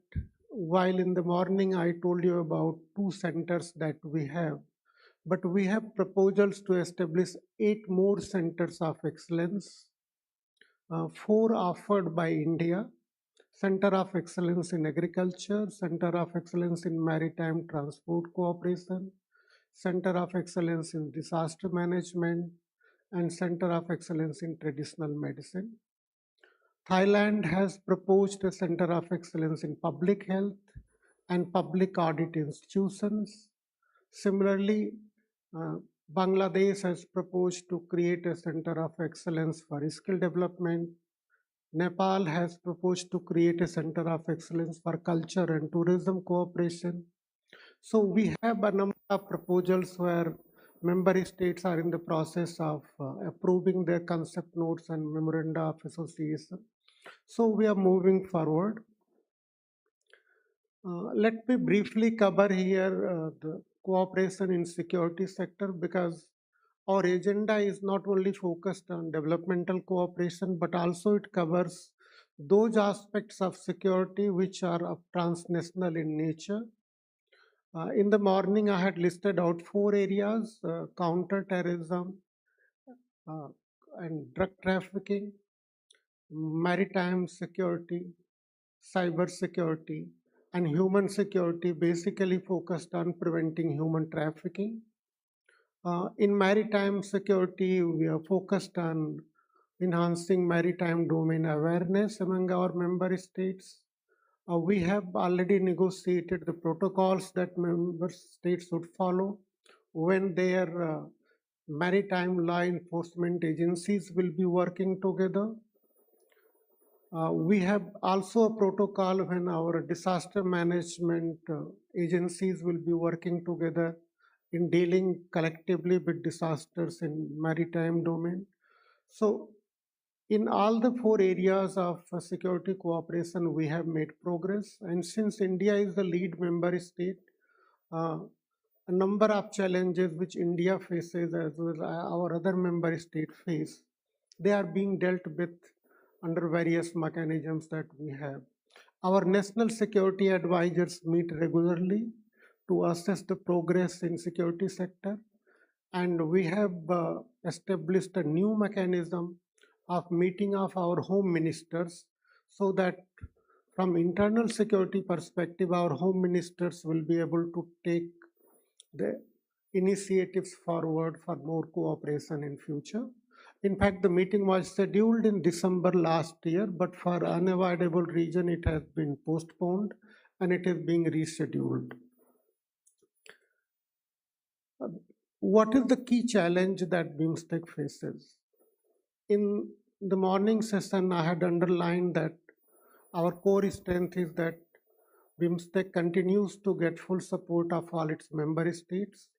while in the morning I told you about 2 centers that we have, but we have proposals to establish 8 more centers of excellence, 4 offered by India: Center of Excellence in Agriculture, Center of Excellence in Maritime Transport Cooperation, Center of Excellence in Disaster Management, and Center of Excellence in Traditional Medicine. Thailand has proposed a Center of Excellence in Public Health and Public Audit Institutions. Similarly, Bangladesh has proposed to create a Center of Excellence for Skill Development. Nepal has proposed to create a Center of Excellence for Culture and Tourism Cooperation. So we have a number of proposals where member states are in the process of approving their concept notes and memoranda of association. So we are moving forward. Let me briefly cover here the cooperation in security sector, because our agenda is not only focused on developmental cooperation, but also it covers those aspects of security which are of transnational in nature. In the morning, I had listed out 4 areas: counter-terrorism and drug trafficking, maritime security, cyber security, and human security, basically focused on preventing human trafficking. In maritime security, we are focused on enhancing maritime domain awareness among our member states. We have already negotiated the protocols that member states should follow when their maritime law enforcement agencies will be working together. We have also a protocol when our disaster management agencies will be working together in dealing collectively with disasters in maritime domain. So in all the four areas of security cooperation, we have made progress. And since India is the lead member state, uh, a number of challenges which India faces as well as our other member states face, they are being dealt with under various mechanisms that we have. Our national security advisors meet regularly to assess the progress in security sector, and we have established a new mechanism of meeting of our home ministers, so that from internal security perspective, our home ministers will be able to take the initiatives forward for more cooperation in future. In fact, the meeting was scheduled in December last year, but for unavoidable reason, it has been postponed and it is being rescheduled. What is the key challenge that BIMSTEC faces? In the morning session, I had underlined that our core strength is that BIMSTEC continues to get full support of all its member states,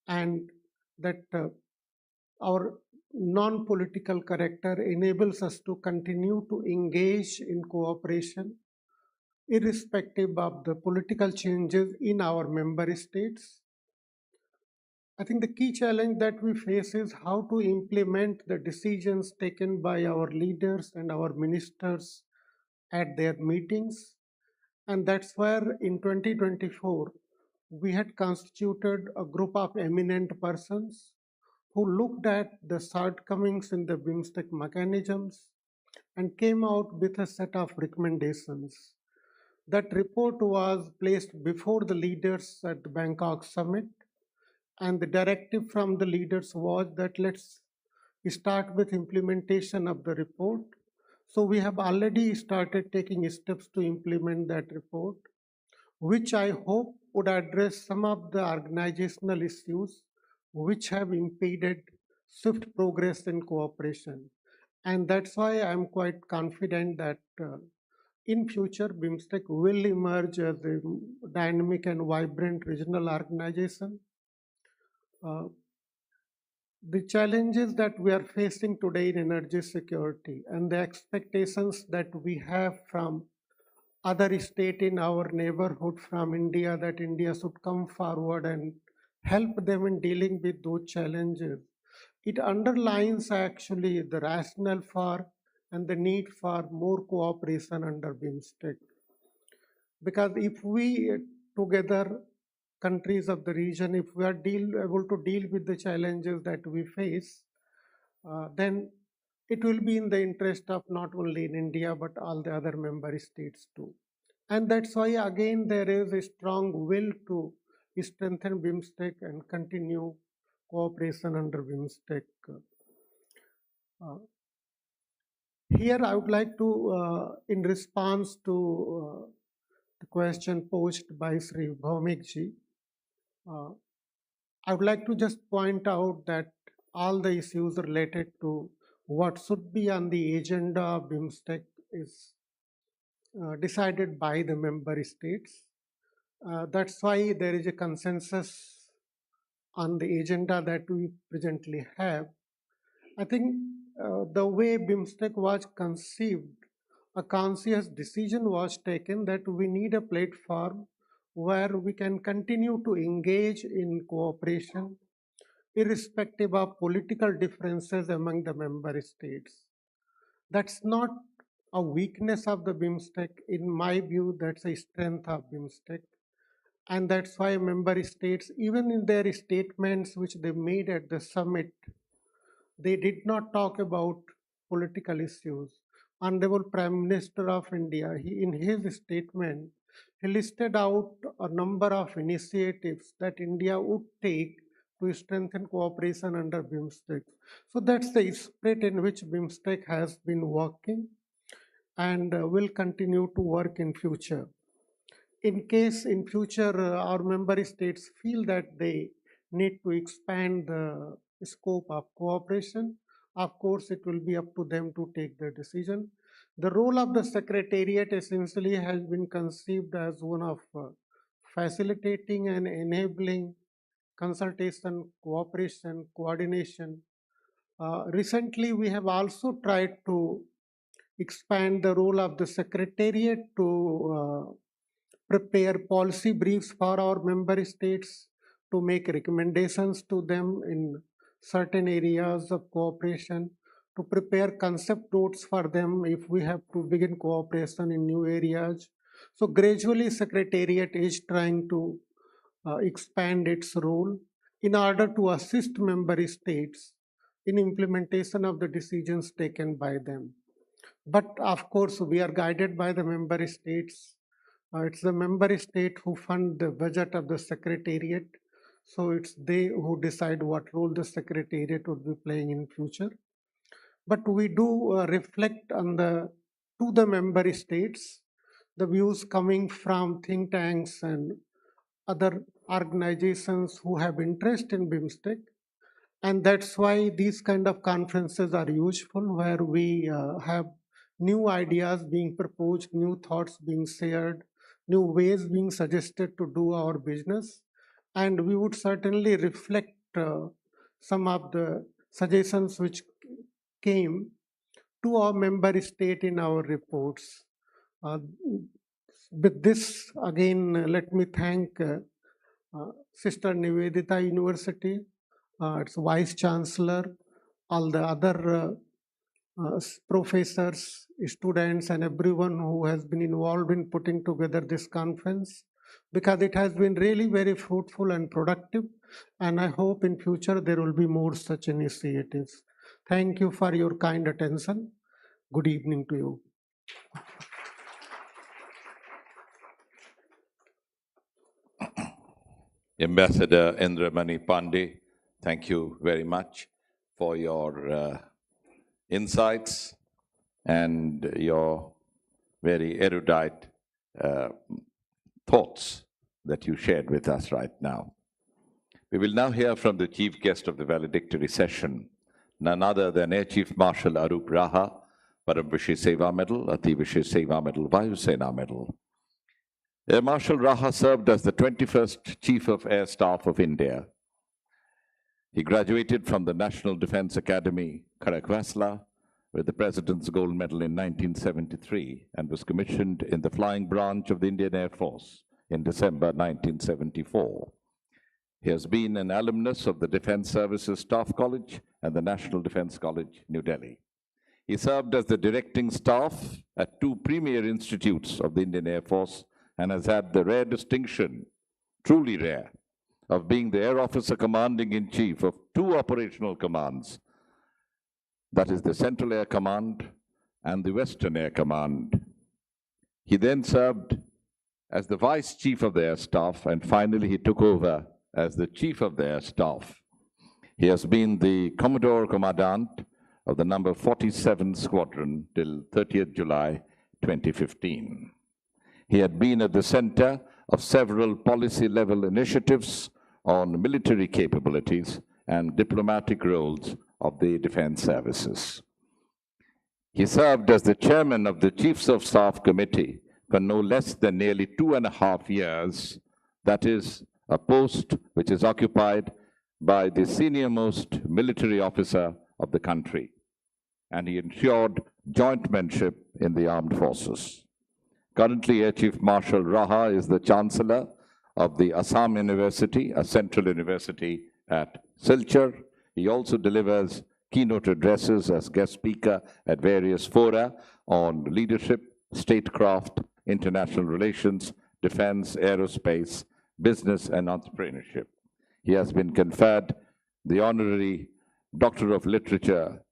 and that our non-political character enables us to continue to engage in cooperation irrespective of the political changes in our member states. I think the key challenge that we face is how to implement the decisions taken by our leaders and our ministers at their meetings. And that's where in 2024, we had constituted a group of eminent persons who looked at the shortcomings in the BIMSTEC mechanisms and came out with a set of recommendations. That report was placed before the leaders at the Bangkok summit, and the directive from the leaders was that let's start with implementation of the report. So we have already started taking steps to implement that report, which I hope would address some of the organizational issues which have impeded swift progress in cooperation. And that's why I'm quite confident that in future, BIMSTEC will emerge as a dynamic and vibrant regional organization. Uh, the challenges that we are facing today in energy security and the expectations that we have from other state in our neighborhood from India, that India should come forward and help them in dealing with those challenges. It underlines actually the rationale for and the need for more cooperation under BIMSTEC. Because if we together, countries of the region, if we are able to deal with the challenges that we face, then it will be in the interest of not only in India but all the other member states too. And that's why again there is a strong will to strengthen BIMSTEC and continue cooperation under BIMSTEC. Uh, Here I would like to, in response to the question posed by Sri Bhaumik ji, I would like to just point out that all the issues related to what should be on the agenda of BIMSTEC is decided by the member states. That's why there is a consensus on the agenda that we presently have. I think the way BIMSTEC was conceived, a conscious decision was taken that we need a platform where we can continue to engage in cooperation irrespective of political differences among the member states. That's not a weakness of the BIMSTEC. In my view, that's a strength of BIMSTEC. And that's why member states, even in their statements which they made at the summit, they did not talk about political issues. Honorable Prime Minister of India, in his statement, he listed out a number of initiatives that India would take to strengthen cooperation under BIMSTEC. So that's the spirit in which BIMSTEC has been working and will continue to work in future. In case in future our member states feel that they need to expand the scope of cooperation, of course it will be up to them to take the decision. The role of the Secretariat essentially has been conceived as one of facilitating and enabling consultation, cooperation, coordination. Recently, we have also tried to expand the role of the Secretariat to prepare policy briefs for our member states, to make recommendations to them in certain areas of cooperation, to prepare concept notes for them if we have to begin cooperation in new areas. So gradually Secretariat is trying to expand its role in order to assist member states in implementation of the decisions taken by them. But of course, we are guided by the member states. It's the member state who fund the budget of the Secretariat. So it's they who decide what role the Secretariat would be playing in future. But we do reflect on to the member states, the views coming from think tanks and other organizations who have interest in BIMSTEC. And that's why these kind of conferences are useful, where we have new ideas being proposed, new thoughts being shared, new ways being suggested to do our business. And we would certainly reflect some of the suggestions which came to our member state in our reports. With this, again, let me thank Sister Nivedita University, its Vice Chancellor, all the other professors, students, and everyone who has been involved in putting together this conference, because it has been really very fruitful and productive, and I hope in future there will be more such initiatives. Thank you for your kind attention. Good evening to you. Ambassador Indramani Pandey, thank you very much for your insights and your very erudite thoughts that you shared with us right now. We will now hear from the chief guest of the valedictory session, none other than Air Chief Marshal Arup Raha, Param Vishesh Seva Medal, Ati Vishesh Seva Medal, Vayu Sena Medal. Air Marshal Raha served as the 21st Chief of Air Staff of India. He graduated from the National Defense Academy, Kharaghwasla, with the President's Gold Medal in 1973 and was commissioned in the Flying Branch of the Indian Air Force in December 1974. He has been an alumnus of the Defense Services Staff College and the National Defense College, New Delhi. He served as the directing staff at two premier institutes of the Indian Air Force and has had the rare distinction, truly rare, of being the Air Officer Commanding-in-Chief of two operational commands, that is the Central Air Command and the Western Air Command. He then served as the Vice Chief of the Air Staff, and finally he took over as the Chief of the Air Staff. He has been the Commodore Commandant of the number 47 Squadron till 30th July 2015. He had been at the center of several policy-level initiatives on military capabilities and diplomatic roles of the defense services. He served as the chairman of the Chiefs of Staff Committee for no less than nearly 2.5 years. That is a post which is occupied by the senior-most military officer of the country, and he ensured jointmanship in the armed forces. Currently, Air Chief Marshal Raha is the Chancellor of the Assam University, a central university at Silchar. He also delivers keynote addresses as guest speaker at various fora on leadership, statecraft, international relations, defense, aerospace, business, and entrepreneurship. He has been conferred the honorary Doctor of Literature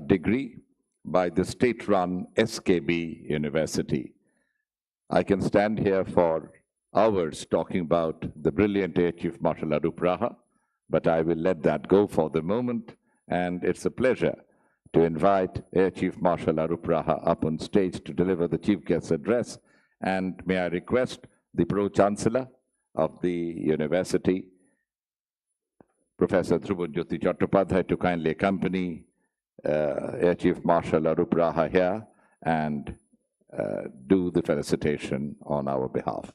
degree by the state-run SKB University. I can stand here for hours talking about the brilliant Air Chief Marshal Arup Raha, but I will let that go for the moment, and it's a pleasure to invite Air Chief Marshal Arup Raha up on stage to deliver the Chief Guest's address. And may I request the Pro-Chancellor of the University, Professor Dhruvanjyoti Chattopadhyay, to kindly accompany Air Chief Marshal Arup Raha here and do the felicitation on our behalf.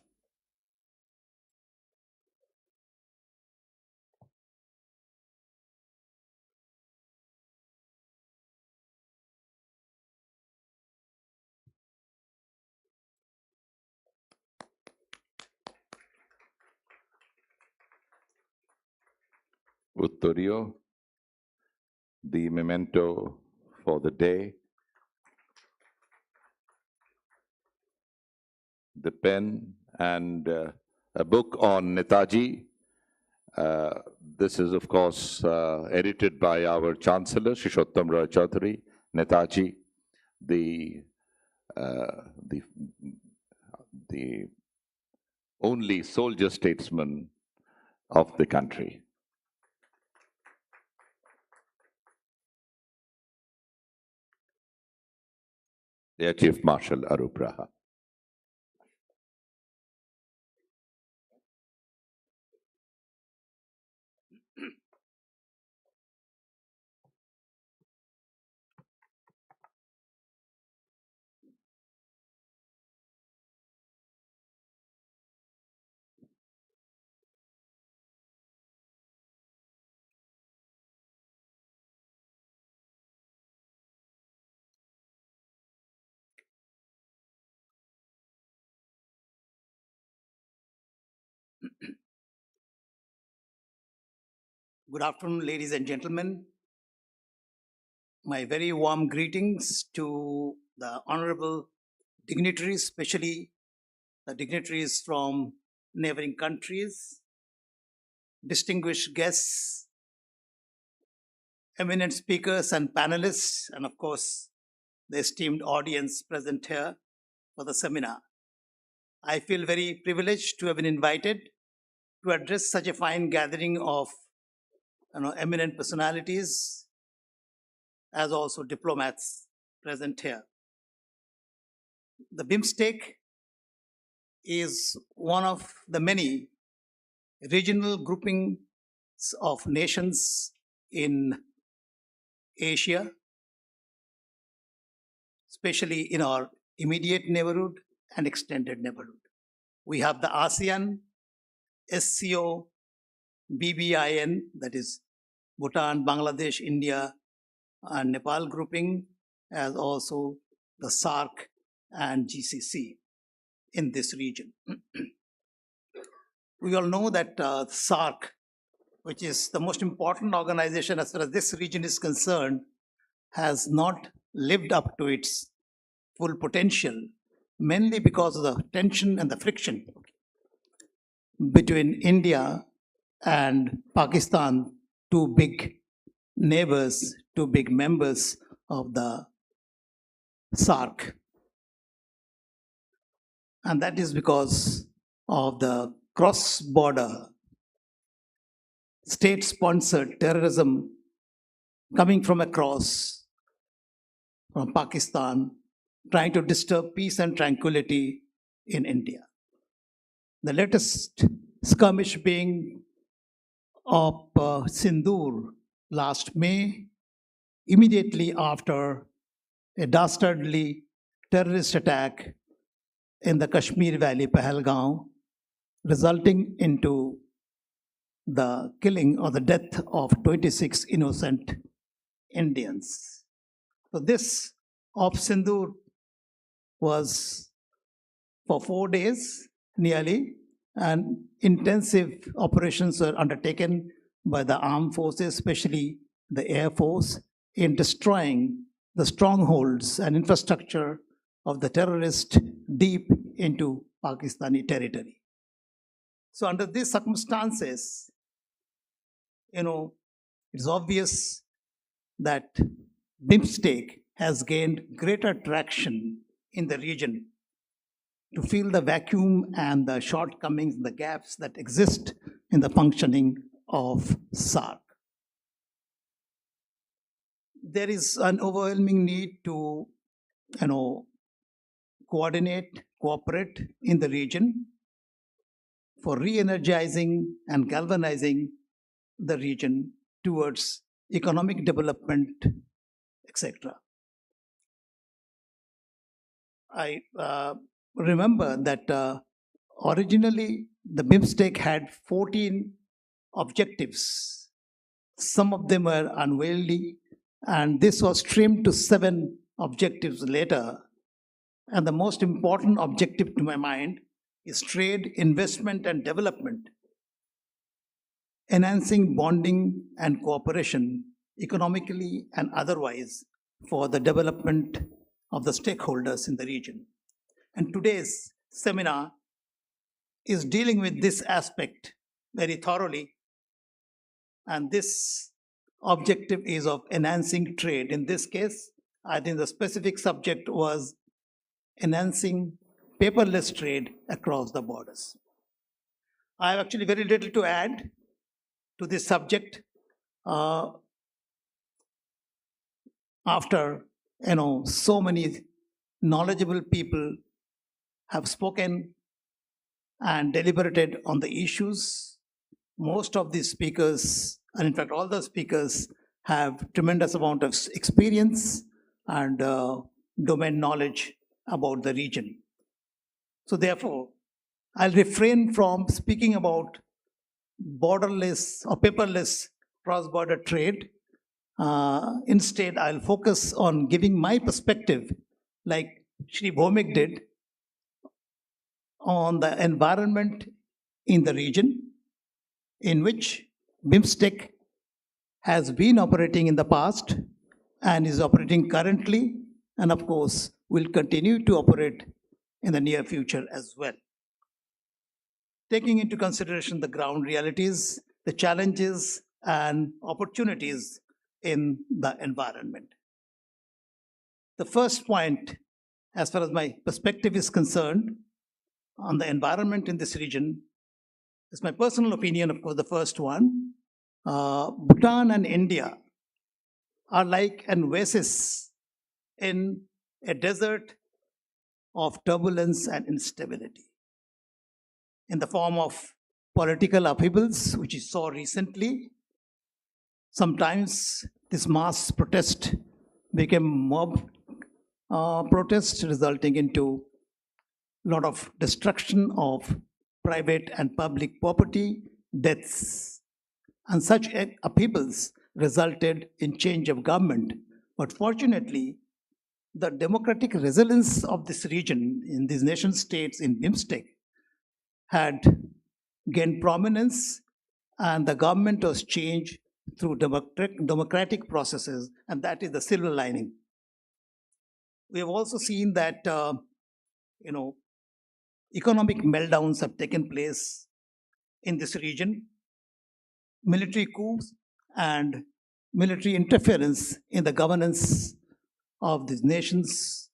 Uttorio, the memento for the day, the pen, and a book on Netaji. This is, of course, edited by our Chancellor, Shishottam Roy Chaudhary, Netaji, the only soldier statesman of the country. Air Chief Marshal Arup Raha. Good afternoon, ladies and gentlemen. My very warm greetings to the honorable dignitaries, especially the dignitaries from neighboring countries, distinguished guests, eminent speakers and panelists, and of course, the esteemed audience present here for the seminar. I feel very privileged to have been invited to address such a fine gathering of eminent personalities, as also diplomats present here. The BIMSTEC is one of the many regional groupings of nations in Asia, especially in our immediate neighborhood and extended neighborhood. We have the ASEAN, SCO, BBIN, that is Bhutan, Bangladesh, India, and Nepal grouping, as also the SAARC and GCC in this region. We all know that SAARC, which is the most important organization as far as this region is concerned, has not lived up to its full potential, mainly because of the tension and the friction between India and Pakistan, two big neighbors, two big members of the SAARC. And that is because of the cross-border state-sponsored terrorism coming from across, from Pakistan, trying to disturb peace and tranquility in India. The latest skirmish being of Sindoor last May, immediately after a dastardly terrorist attack in the Kashmir Valley, Pahalgaon, resulting into the killing or the death of 26 innocent Indians. So this of Sindoor was for 4 days nearly, and intensive operations were undertaken by the armed forces, especially the Air Force, in destroying the strongholds and infrastructure of the terrorists deep into Pakistani territory. So under these circumstances, it's obvious that BIMSTEC has gained greater traction in the region to fill the vacuum and the shortcomings, the gaps that exist in the functioning of SAARC. There is an overwhelming need to, coordinate, cooperate in the region for re-energizing and galvanizing the region towards economic development, etc. I remember that originally the BIMSTEC had 14 objectives. Some of them were unwieldy, and this was trimmed to 7 objectives later. And the most important objective to my mind is trade, investment, and development, enhancing bonding and cooperation economically and otherwise for the development of the stakeholders in the region. And today's seminar is dealing with this aspect very thoroughly. And this objective is of enhancing trade. In this case, I think the specific subject was enhancing paperless trade across the borders. I have actually very little to add to this subject. After so many knowledgeable people have spoken and deliberated on the issues, most of the speakers, and in fact all the speakers, have tremendous amount of experience and domain knowledge about the region. So therefore, I'll refrain from speaking about borderless or paperless cross-border trade. Instead, I'll focus on giving my perspective, like Shri Bhomik did, on the environment in the region in which BIMSTEC has been operating in the past and is operating currently, and of course will continue to operate in the near future as well. Taking into consideration the ground realities, the challenges and opportunities in the environment. The first point, as far as my perspective is concerned, on the environment in this region, is my personal opinion, of course, the first one. Bhutan and India are like an oasis in a desert of turbulence and instability, in the form of political upheavals, which we saw recently. Sometimes this mass protest became mob protest, resulting into a lot of destruction of private and public property, deaths. And such upheavals resulted in change of government. But fortunately, the democratic resilience of this region, in these nation states in BIMSTEC, had gained prominence, and the government was changed through democratic processes, and that is the silver lining. We have also seen that economic meltdowns have taken place in this region. Military coups and military interference in the governance of these nations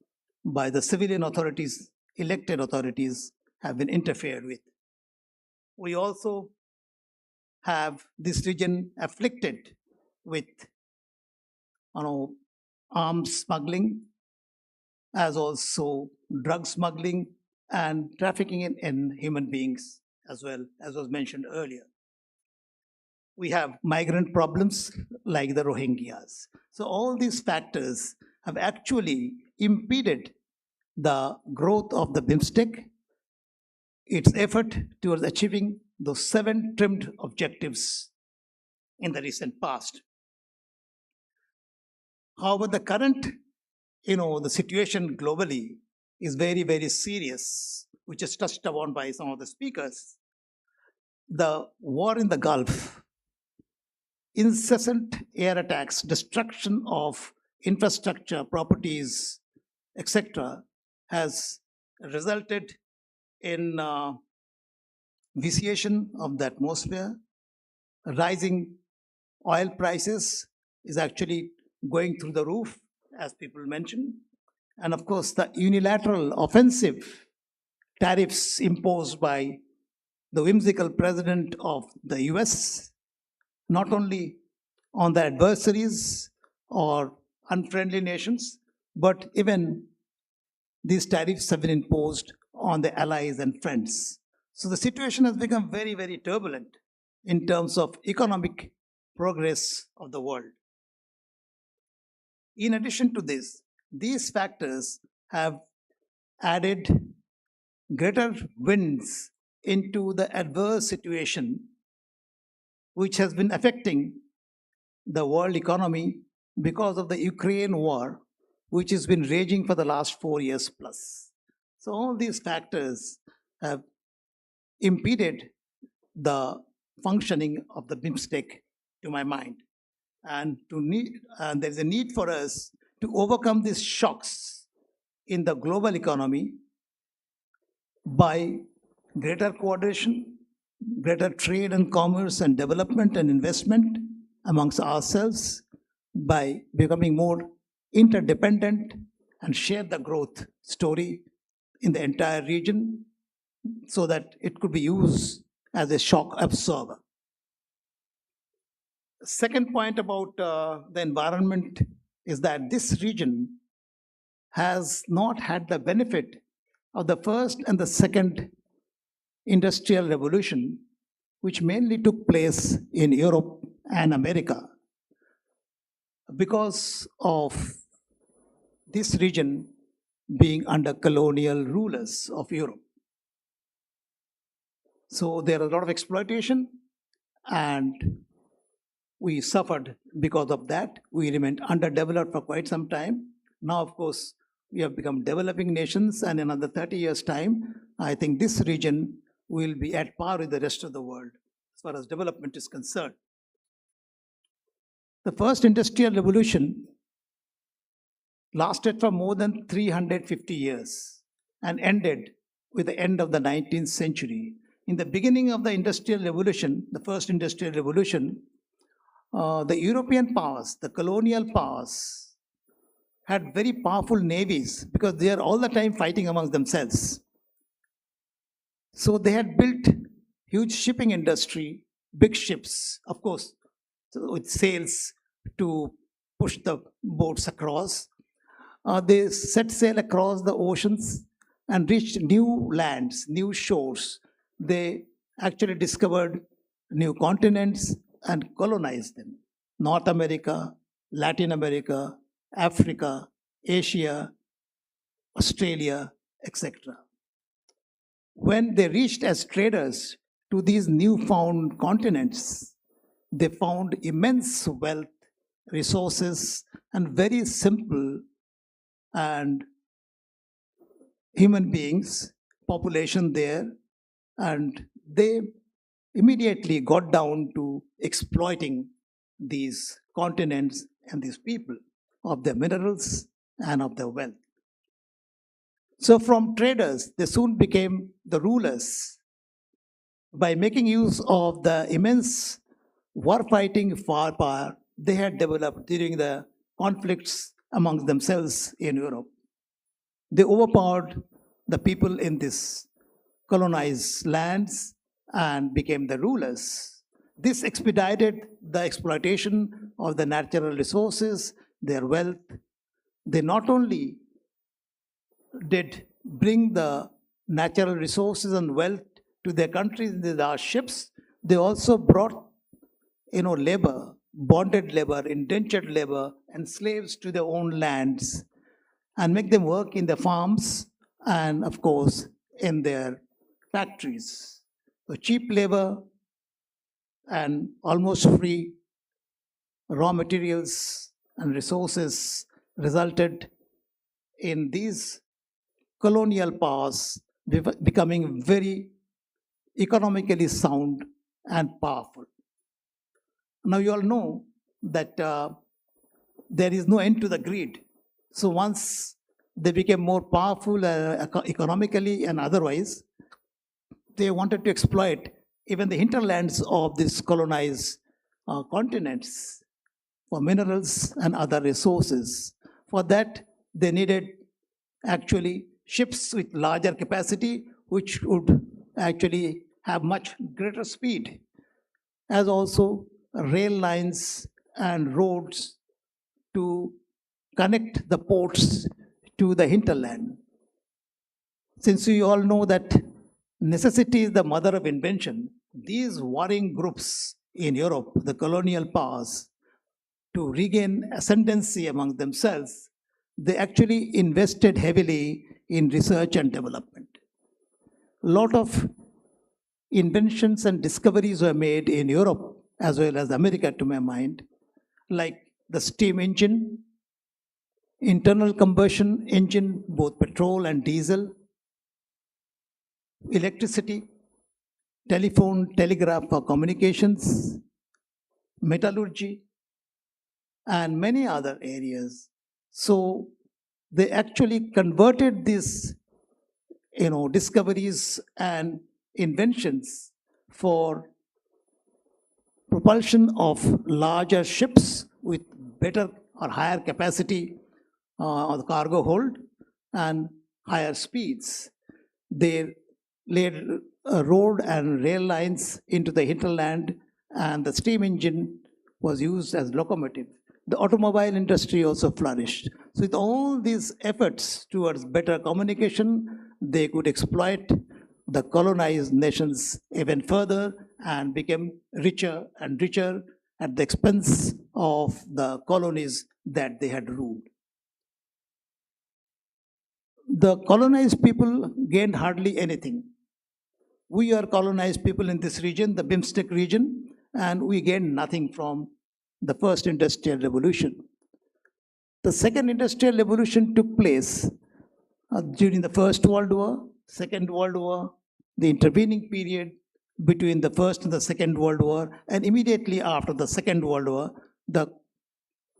by the civilian authorities, elected authorities, have been interfered with. We also have this region afflicted with arms smuggling, as also drug smuggling and trafficking in human beings as well, as was mentioned earlier. We have migrant problems like the Rohingyas. So all these factors have actually impeded the growth of the BIMSTEC, its effort towards achieving those 7 trimmed objectives in the recent past. However, the current, the situation globally is very, very serious, which is touched upon by some of the speakers. The war in the Gulf, incessant air attacks, destruction of infrastructure, properties, etc., has resulted in vitiation of the atmosphere. Rising oil prices is actually going through the roof, as people mentioned. And of course, the unilateral offensive tariffs imposed by the whimsical president of the US, not only on the adversaries or unfriendly nations, but even these tariffs have been imposed on the allies and friends. So the situation has become very, very turbulent in terms of economic progress of the world. In addition to this, these factors have added greater winds into the adverse situation which has been affecting the world economy because of the Ukraine war, which has been raging for the last 4 years plus. So all these factors have impeded the functioning of the BIMSTEC, to my mind. And there's a need for us to overcome these shocks in the global economy by greater coordination, greater trade and commerce and development and investment amongst ourselves, by becoming more interdependent and share the growth story in the entire region so that it could be used as a shock absorber. Second point about the environment is that this region has not had the benefit of the first and the second industrial revolution, which mainly took place in Europe and America, because of this region being under colonial rulers of Europe. So there are a lot of exploitation, and we suffered because of that. We remained underdeveloped for quite some time. Now, of course, we have become developing nations, and in another 30 years' time, I think this region will be at par with the rest of the world as far as development is concerned. The first industrial revolution lasted for more than 350 years and ended with the end of the 19th century. In the beginning of the industrial revolution, the first industrial revolution, the European powers, the colonial powers, had very powerful navies because they are all the time fighting amongst themselves. So they had built huge shipping industry, big ships, of course, with sails to push the boats across. They set sail across the oceans and reached new lands, new shores. They actually discovered new continents and colonized them. North America, Latin America, Africa, Asia, Australia, etc. When they reached as traders to these newfound continents, they found immense wealth, resources, and very simple and human beings, population there, and they immediately got down to exploiting these continents and these people of their minerals and of their wealth. So from traders, they soon became the rulers by making use of the immense war-fighting firepower they had developed during the conflicts amongst themselves in Europe. They overpowered the people in these colonized lands and became the rulers. This expedited the exploitation of the natural resources, their wealth. They not only did bring the natural resources and wealth to their countries in their ships, they also brought labor, bonded labor, indentured labor, and slaves to their own lands and make them work in the farms and, of course, in their factories. So cheap labor and almost free raw materials and resources resulted in these colonial powers becoming very economically sound and powerful. Now you all know that there is no end to the greed. So once they became more powerful economically and otherwise, they wanted to exploit even the hinterlands of these colonized continents for minerals and other resources. For that, they needed actually ships with larger capacity, which would actually have much greater speed, as also rail lines and roads to connect the ports to the hinterland. Since we all know that necessity is the mother of invention, these warring groups in Europe, the colonial powers, to regain ascendancy among themselves, they actually invested heavily in research and development. A lot of inventions and discoveries were made in Europe as well as America, to my mind, like the steam engine, internal combustion engine, both petrol and diesel, electricity, telephone, telegraph for communications, metallurgy, and many other areas. So they actually converted these, discoveries and inventions for propulsion of larger ships with better or higher capacity of the cargo hold and higher speeds. They laid road and rail lines into the hinterland, and the steam engine was used as locomotive. The automobile industry also flourished. So with all these efforts towards better communication, they could exploit the colonized nations even further and became richer and richer at the expense of the colonies that they had ruled. The colonized people gained hardly anything. We are colonized people in this region, the BIMSTEC region, and we gained nothing from the first industrial revolution. The second industrial revolution took place during the First World War, Second World War, the intervening period between the First and the Second World War, and immediately after the Second World War, the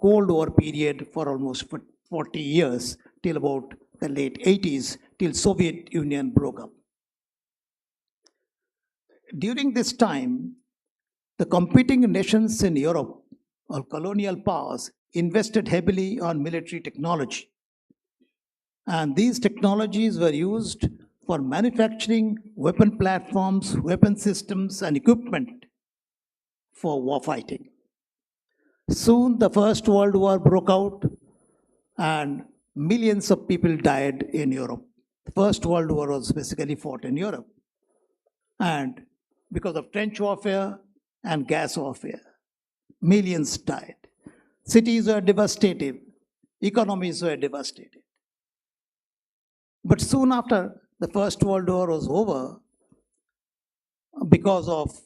Cold War period for almost 40 years, till about the late 80s, till Soviet Union broke up. During this time, the competing nations in Europe, or colonial powers, invested heavily on military technology. And these technologies were used for manufacturing weapon platforms, weapon systems, and equipment for warfighting. Soon the First World War broke out and millions of people died in Europe. The First World War was basically fought in Europe. And because of trench warfare and gas warfare, millions died. Cities were devastated, economies were devastated. But soon after the First World War was over, because of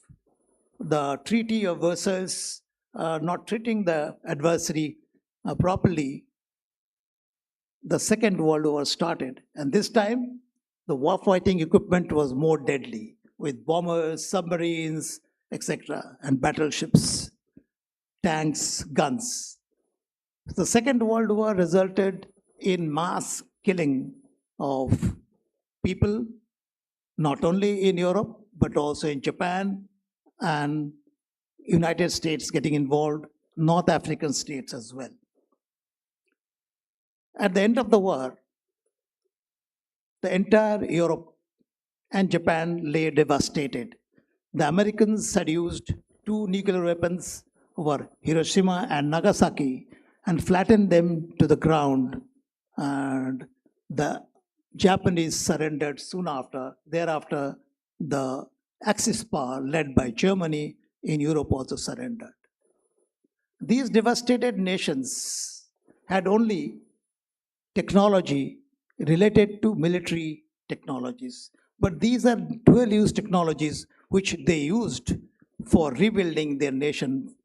the Treaty of Versailles not treating the adversary properly, the Second World War started. And this time, the warfighting equipment was more deadly, with bombers, submarines, etc., and battleships, tanks, guns. The Second World War resulted in mass killing of people, not only in Europe, but also in Japan and United States getting involved, North African states as well. At the end of the war, the entire Europe and Japan lay devastated. The Americans had used 2 nuclear weapons over Hiroshima and Nagasaki and flattened them to the ground, and the Japanese surrendered soon after. Thereafter, the Axis power led by Germany in Europe also surrendered. These devastated nations had only technology related to military technologies. But these are dual-use technologies which they used for rebuilding their nation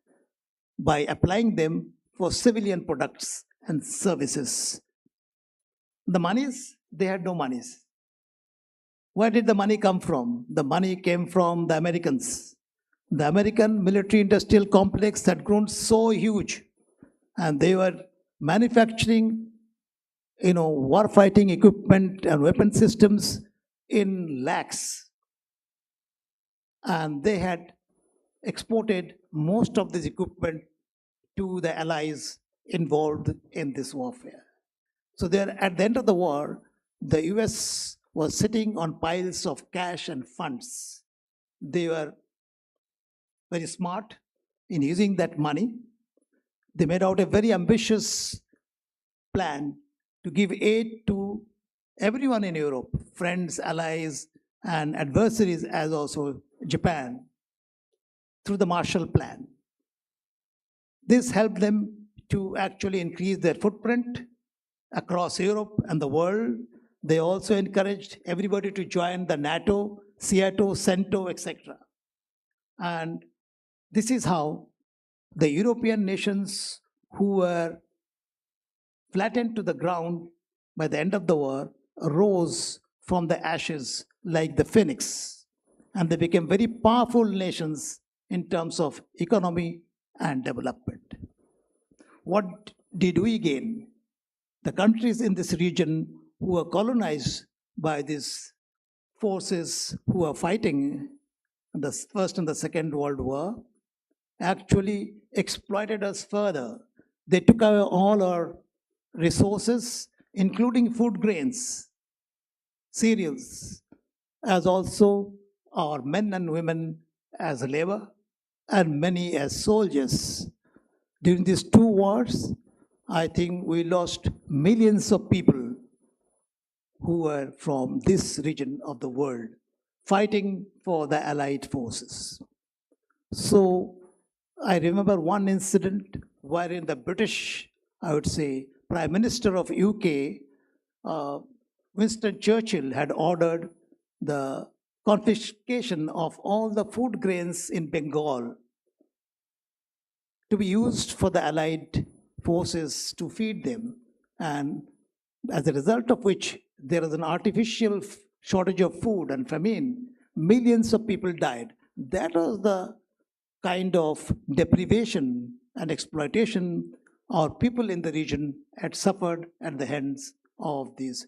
by applying them for civilian products and services. The monies, they had no monies. Where did the money come from? The money came from the Americans. The American military-industrial complex had grown so huge, and they were manufacturing, war-fighting equipment and weapon systems in lakhs. And they had exported most of this equipment to the allies involved in this warfare. So there, at the end of the war, the US was sitting on piles of cash and funds. They were very smart in using that money. They made out a very ambitious plan to give aid to everyone in Europe, friends, allies, and adversaries, as also Japan, through the Marshall Plan. This helped them to actually increase their footprint across Europe and the world. They also encouraged everybody to join the NATO, CIATO, CENTO, etc. And this is how the European nations who were flattened to the ground by the end of the war rose from the ashes like the phoenix, and they became very powerful nations in terms of economy and development. What did we gain? The countries in this region who were colonized by these forces who were fighting the First and the Second World War actually exploited us further. They took away all our resources, including food grains, cereals, as also our men and women as labor, and many as soldiers. During these two wars, I think we lost millions of people who were from this region of the world fighting for the Allied forces. So I remember one incident wherein the British, I would say, Prime Minister of UK, Winston Churchill, had ordered the confiscation of all the food grains in Bengal to be used for the Allied forces to feed them. And as a result of which, there is an artificial shortage of food and famine. Millions of people died. That was the kind of deprivation and exploitation our people in the region had suffered at the hands of these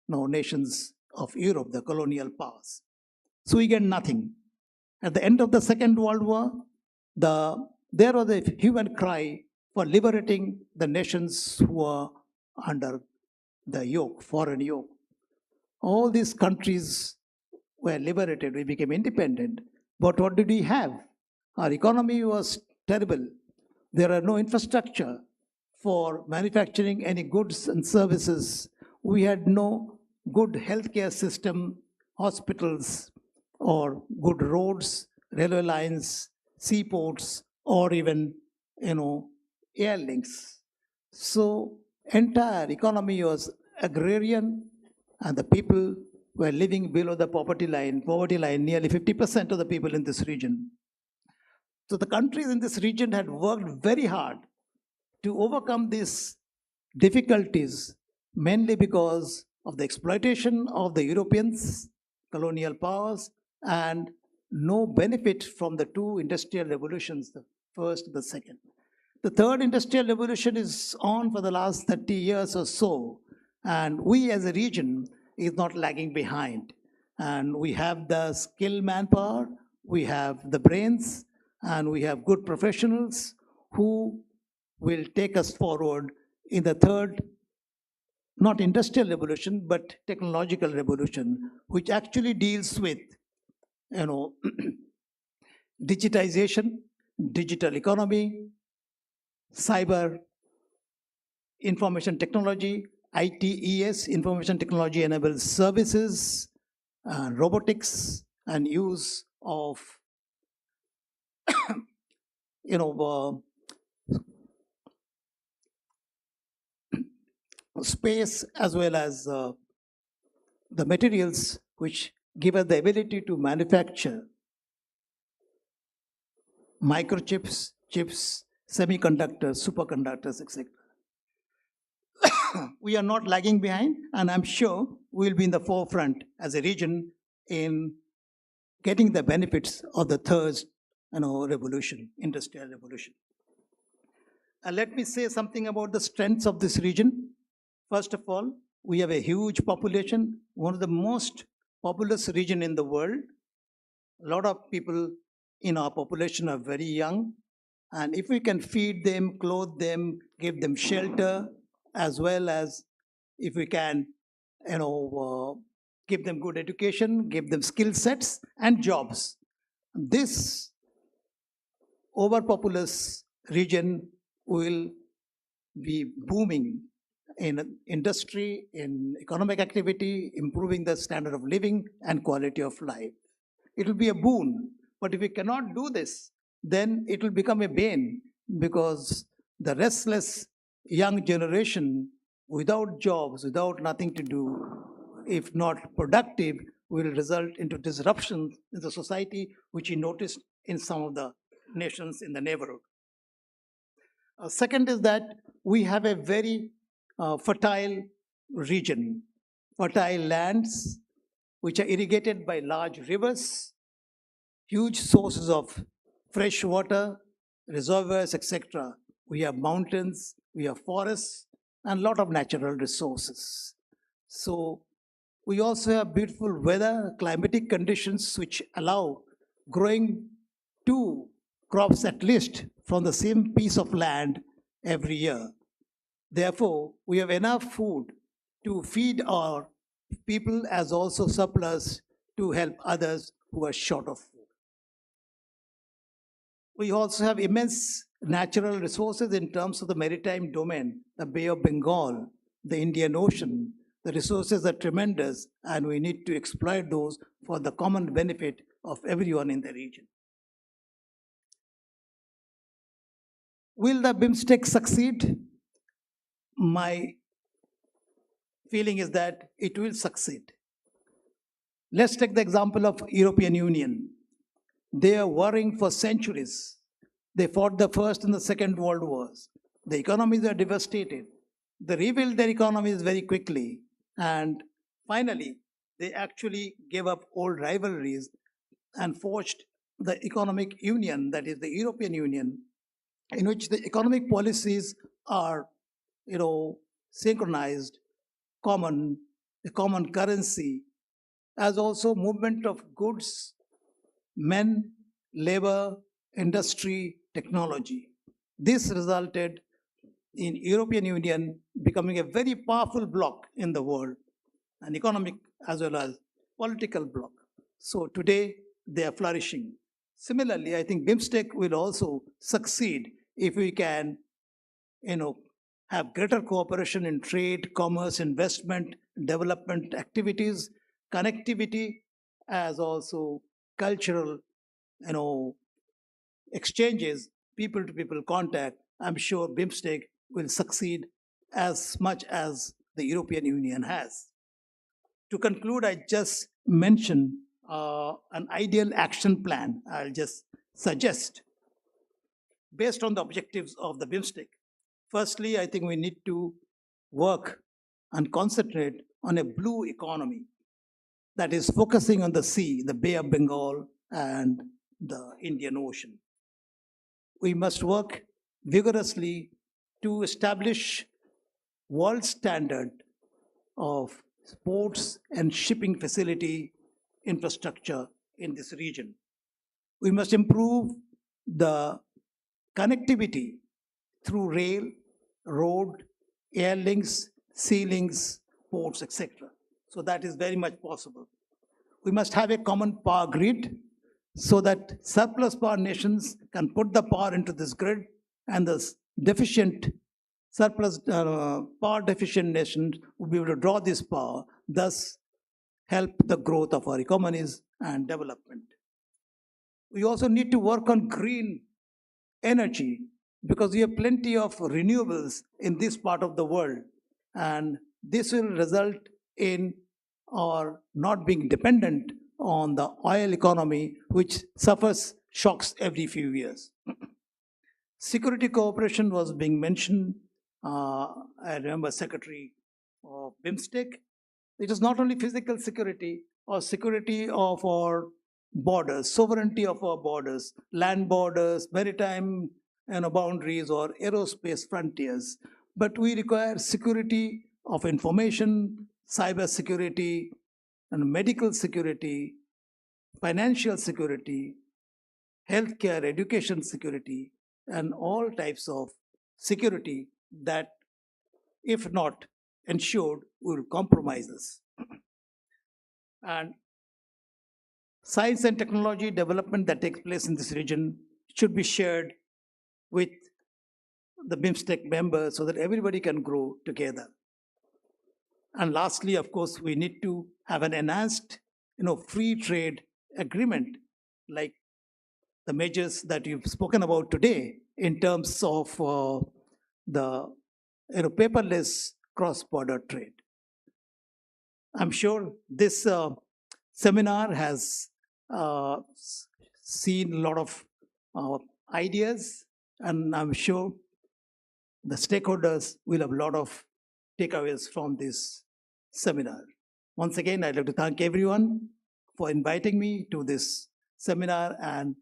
nations of Europe, the colonial powers. So we get nothing. At the end of the Second World War, there was a human cry for liberating the nations who were under the yoke, foreign yoke. All these countries were liberated, we became independent. But what did we have? Our economy was terrible. There are no infrastructure for manufacturing any goods and services. We had no good healthcare system, hospitals, or good roads, railway lines, seaports, or even, air links. So entire economy was agrarian, and the people were living below the poverty line, nearly 50% of the people in this region. So the countries in this region had worked very hard to overcome these difficulties, mainly because of the exploitation of the Europeans, colonial powers, and no benefit from the two industrial revolutions, the first and the second. The third industrial revolution is on for the last 30 years or so, and we as a region is not lagging behind. And we have the skilled manpower, we have the brains, and we have good professionals who will take us forward in the third, not industrial revolution, but technological revolution, which actually deals with, digitization, digital economy, cyber information technology, ITES, information technology enabled services, robotics, and use of space, as well as the materials which give us the ability to manufacture microchips, chips, semiconductors, superconductors, etc. We are not lagging behind, and I'm sure we'll be in the forefront as a region in getting the benefits of the third revolution, industrial revolution. Let me say something about the strengths of this region. First of all, we have a huge population, one of the most populous region in the world. A lot of people in our population are very young, and if we can feed them, clothe them, give them shelter, as well as if we can, give them good education, give them skill sets and jobs, this overpopulous region will be booming in industry, in economic activity, improving the standard of living and quality of life. It will be a boon. But if we cannot do this, then it will become a bane, because the restless young generation without jobs, without nothing to do, if not productive, will result into disruptions in the society, which we noticed in some of the nations in the neighborhood. Second is that we have a very fertile region, fertile lands, which are irrigated by large rivers, huge sources of fresh water, reservoirs, etc. We have mountains, we have forests, and a lot of natural resources. So we also have beautiful weather, climatic conditions which allow growing 2 crops at least from the same piece of land every year. Therefore, we have enough food to feed our people as also surplus to help others who are short of food. We also have immense natural resources in terms of the maritime domain, the Bay of Bengal, the Indian Ocean. The resources are tremendous, and we need to exploit those for the common benefit of everyone in the region. Will the BIMSTEC succeed? My feeling is that it will succeed. Let's take the example of European Union. They are warring for centuries. They fought the First and the Second World Wars. The economies are devastated. They rebuilt their economies very quickly. And finally, they actually gave up old rivalries and forged the economic union, that is the European Union, in which the economic policies are, synchronized, common, a common currency, as also movement of goods, men, labor, industry, technology. This resulted in European Union becoming a very powerful bloc in the world, an economic as well as political bloc. So today they are flourishing. Similarly, I think BIMSTEC will also succeed if we can, have greater cooperation in trade, commerce, investment, development activities, connectivity, as also cultural, exchanges, people-to-people contact. I'm sure BIMSTEC will succeed as much as the European Union has. To conclude, I just mentioned an ideal action plan. I'll just suggest based on the objectives of the BIMSTEC. Firstly, I think we need to work and concentrate on a blue economy that is focusing on the sea, the Bay of Bengal, and the Indian Ocean. We must work vigorously to establish world standard of ports and shipping facility infrastructure in this region. We must improve the connectivity through rail, road, air links, sea links, ports, etc. So that is very much possible. We must have a common power grid so that surplus power nations can put the power into this grid, and the deficient surplus power deficient nations will be able to draw this power, thus help the growth of our economies and development. We also need to work on green energy because we have plenty of renewables in this part of the world, and this will result in our not being dependent on the oil economy, which suffers shocks every few years. Security cooperation was being mentioned. I remember Secretary of BIMSTEC. It is not only physical security or security of our borders, sovereignty of our borders, land borders, maritime boundaries, or aerospace frontiers, but we require security of information, cyber security, and medical security, financial security, healthcare, education security, and all types of security that, if not ensured, will compromise us. And science and technology development that takes place in this region should be shared with the BIMSTEC members so that everybody can grow together. And lastly, of course, we need to have an enhanced, free trade agreement, like the measures that you've spoken about today in terms of the paperless cross-border trade. I'm sure this seminar has seen a lot of ideas, and I'm sure the stakeholders will have a lot of takeaways from this seminar. Once again, I'd like to thank everyone for inviting me to this seminar and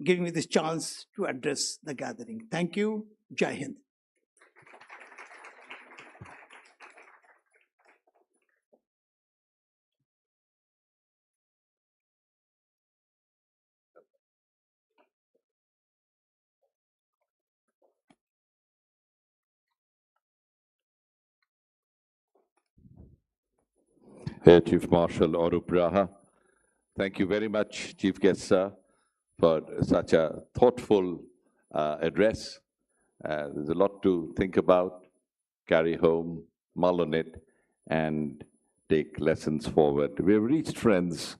giving me this chance to address the gathering. Thank you. Jai Hind. Air Chief Marshal Arup Raha. Thank you very much, Chief Guest Sir, for such a thoughtful address. There's a lot to think about, carry home, mull on it, and take lessons forward. We have reached, friends,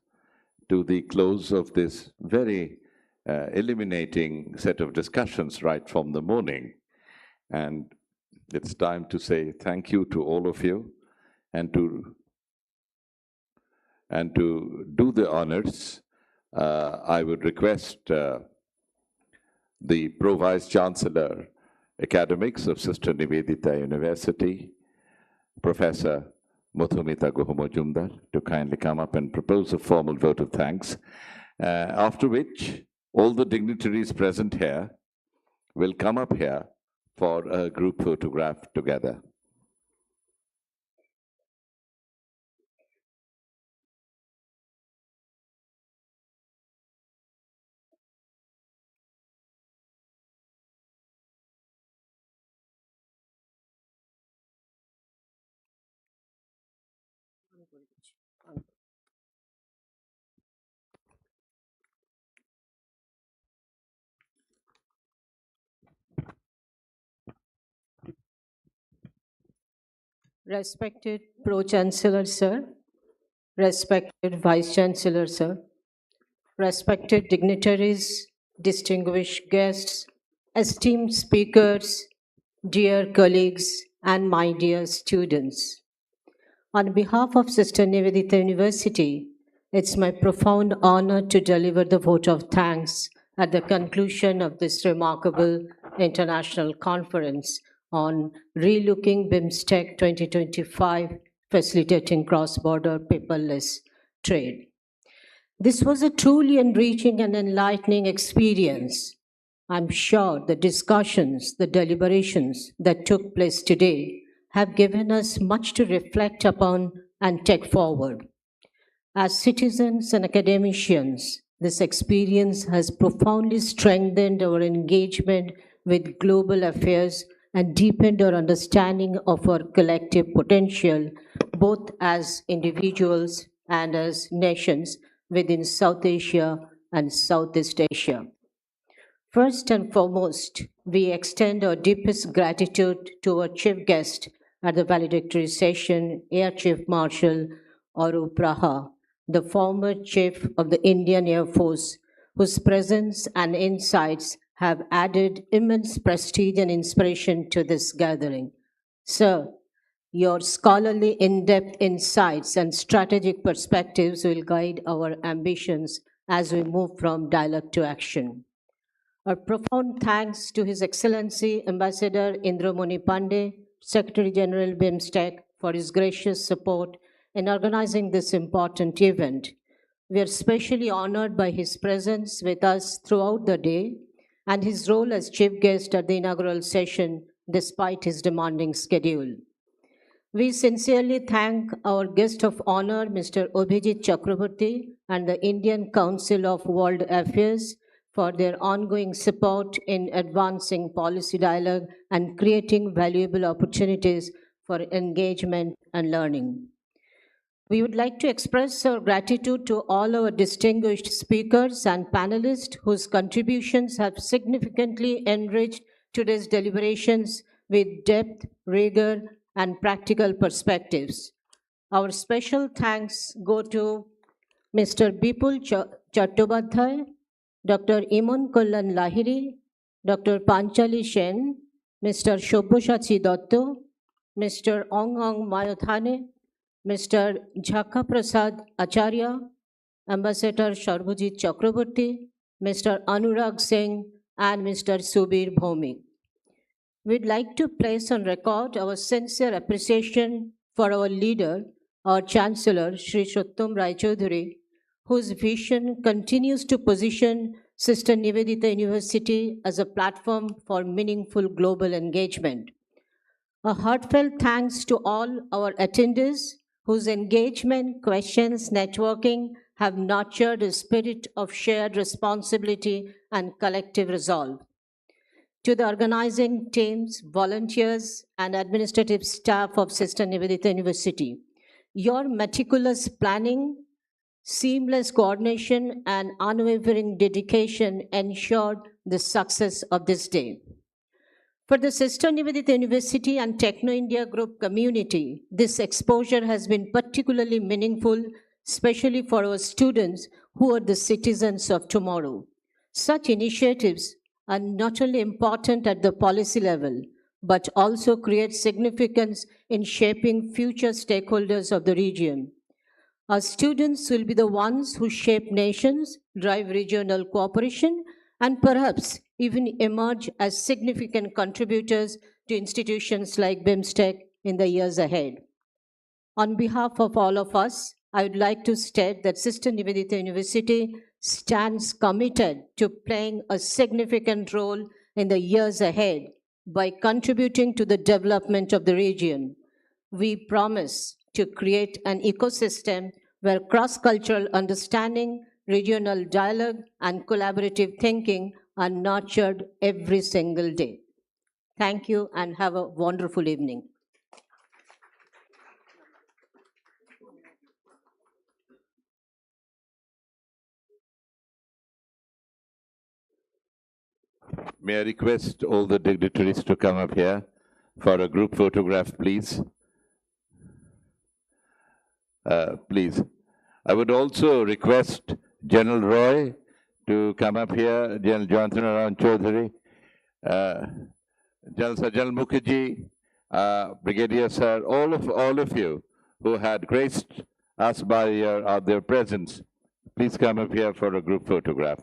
to the close of this very illuminating set of discussions right from the morning. And it's time to say thank you to all of you, and to do the honors, I would request the Pro Vice Chancellor, Academics of Sister Nivedita University, Professor Muthumita Guha-Majumdar, to kindly come up and propose a formal vote of thanks, after which all the dignitaries present here will come up here for a group photograph together. Respected Pro-Chancellor Sir, respected Vice-Chancellor Sir, respected dignitaries, distinguished guests, esteemed speakers, dear colleagues, and my dear students. On behalf of Sister Nivedita University, it's my profound honor to deliver the vote of thanks at the conclusion of this remarkable international conference on Relooking BIMSTEC 2025, Facilitating Cross-Border Paperless Trade. This was a truly enriching and enlightening experience. I'm sure the discussions, the deliberations that took place today have given us much to reflect upon and take forward. As citizens and academicians, this experience has profoundly strengthened our engagement with global affairs and deepened our understanding of our collective potential, both as individuals and as nations within South Asia and Southeast Asia. First and foremost, we extend our deepest gratitude to our chief guest at the valedictory session, Air Chief Marshal Arup Raha, the former Chief of the Indian Air Force, whose presence and insights have added immense prestige and inspiration to this gathering. Sir, your scholarly in-depth insights and strategic perspectives will guide our ambitions as we move from dialogue to action. A profound thanks to His Excellency Ambassador Indramoni Pandey, Secretary General BIMSTEC, for his gracious support in organizing this important event. We are especially honored by his presence with us throughout the day and his role as chief guest at the inaugural session despite his demanding schedule. We sincerely thank our guest of honor, Mr. Abhijit Chakraborty, and the Indian Council of World Affairs for their ongoing support in advancing policy dialogue and creating valuable opportunities for engagement and learning. We would like to express our gratitude to all our distinguished speakers and panelists whose contributions have significantly enriched today's deliberations with depth, rigor, and practical perspectives. Our special thanks go to Mr. Bipul Chattopadhyay, Dr. Imon Kollan Lahiri, Dr. Panchali Shen, Mr. Shobboshachi Dotto, Mr. Ong Ong Mayothane, Mr. Jhaka Prasad Acharya, Ambassador Sharbhujit Chakraborty, Mr. Anurag Singh, and Mr. Subir Bhaumik. We'd like to place on record our sincere appreciation for our leader, our Chancellor, Sri Shottam Rai Chaudhuri, whose vision continues to position Sister Nivedita University as a platform for meaningful global engagement. A heartfelt thanks to all our attendees whose engagement, questions, networking have nurtured a spirit of shared responsibility and collective resolve. To the organizing teams, volunteers, and administrative staff of Sister Nivedita University, your meticulous planning, seamless coordination, and unwavering dedication ensured the success of this day. For the Sister Nivedita University and Techno India Group community, this exposure has been particularly meaningful, especially for our students who are the citizens of tomorrow. Such initiatives are not only important at the policy level, but also create significance in shaping future stakeholders of the region. Our students will be the ones who shape nations, drive regional cooperation, and perhaps even emerge as significant contributors to institutions like BIMSTEC in the years ahead. On behalf of all of us, I would like to state that Sister Nivedita University stands committed to playing a significant role in the years ahead by contributing to the development of the region. We promise to create an ecosystem where cross-cultural understanding, regional dialogue, and collaborative thinking are nurtured every single day. Thank you and have a wonderful evening. May I request all the dignitaries to come up here for a group photograph, please? Please. I would also request General Roy to come up here, General Jonathan Aran Chaudhary, General Mukherjee, Brigadier Sir, all of you who had graced us by their presence. Please come up here for a group photograph.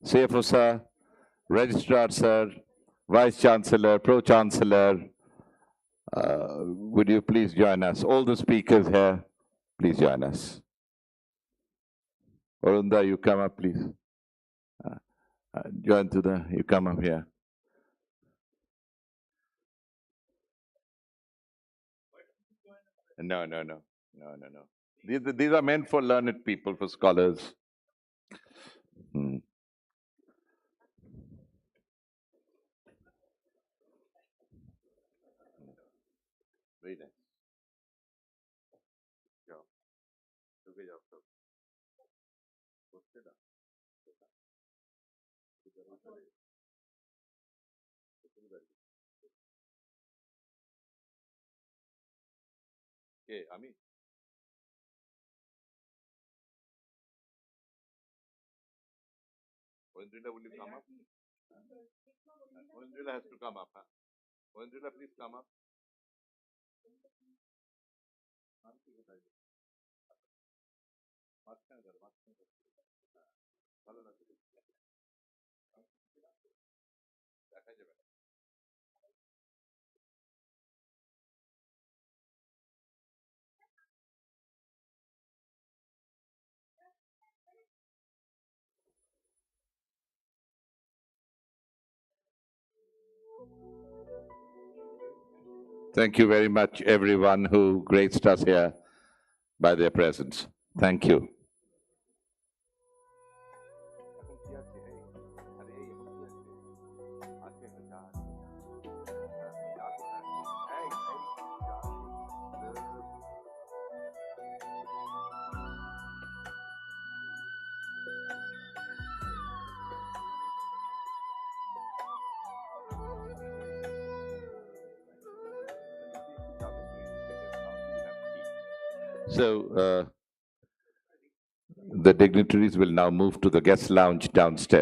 CFO Sir, Registrar Sir, Vice Chancellor, Pro-Chancellor, would you please join us? All the speakers here, please join us. Arunda, you come up, please. You come up here. No. These are meant for learned people, for scholars. Very nice. Okay, Ami. Ondrila, will you come up? Ondrila has to come up. Ondrila, please come up. Thank you very much, everyone who graced us here by their presence. Thank you. So, the dignitaries will now move to the guest lounge downstairs.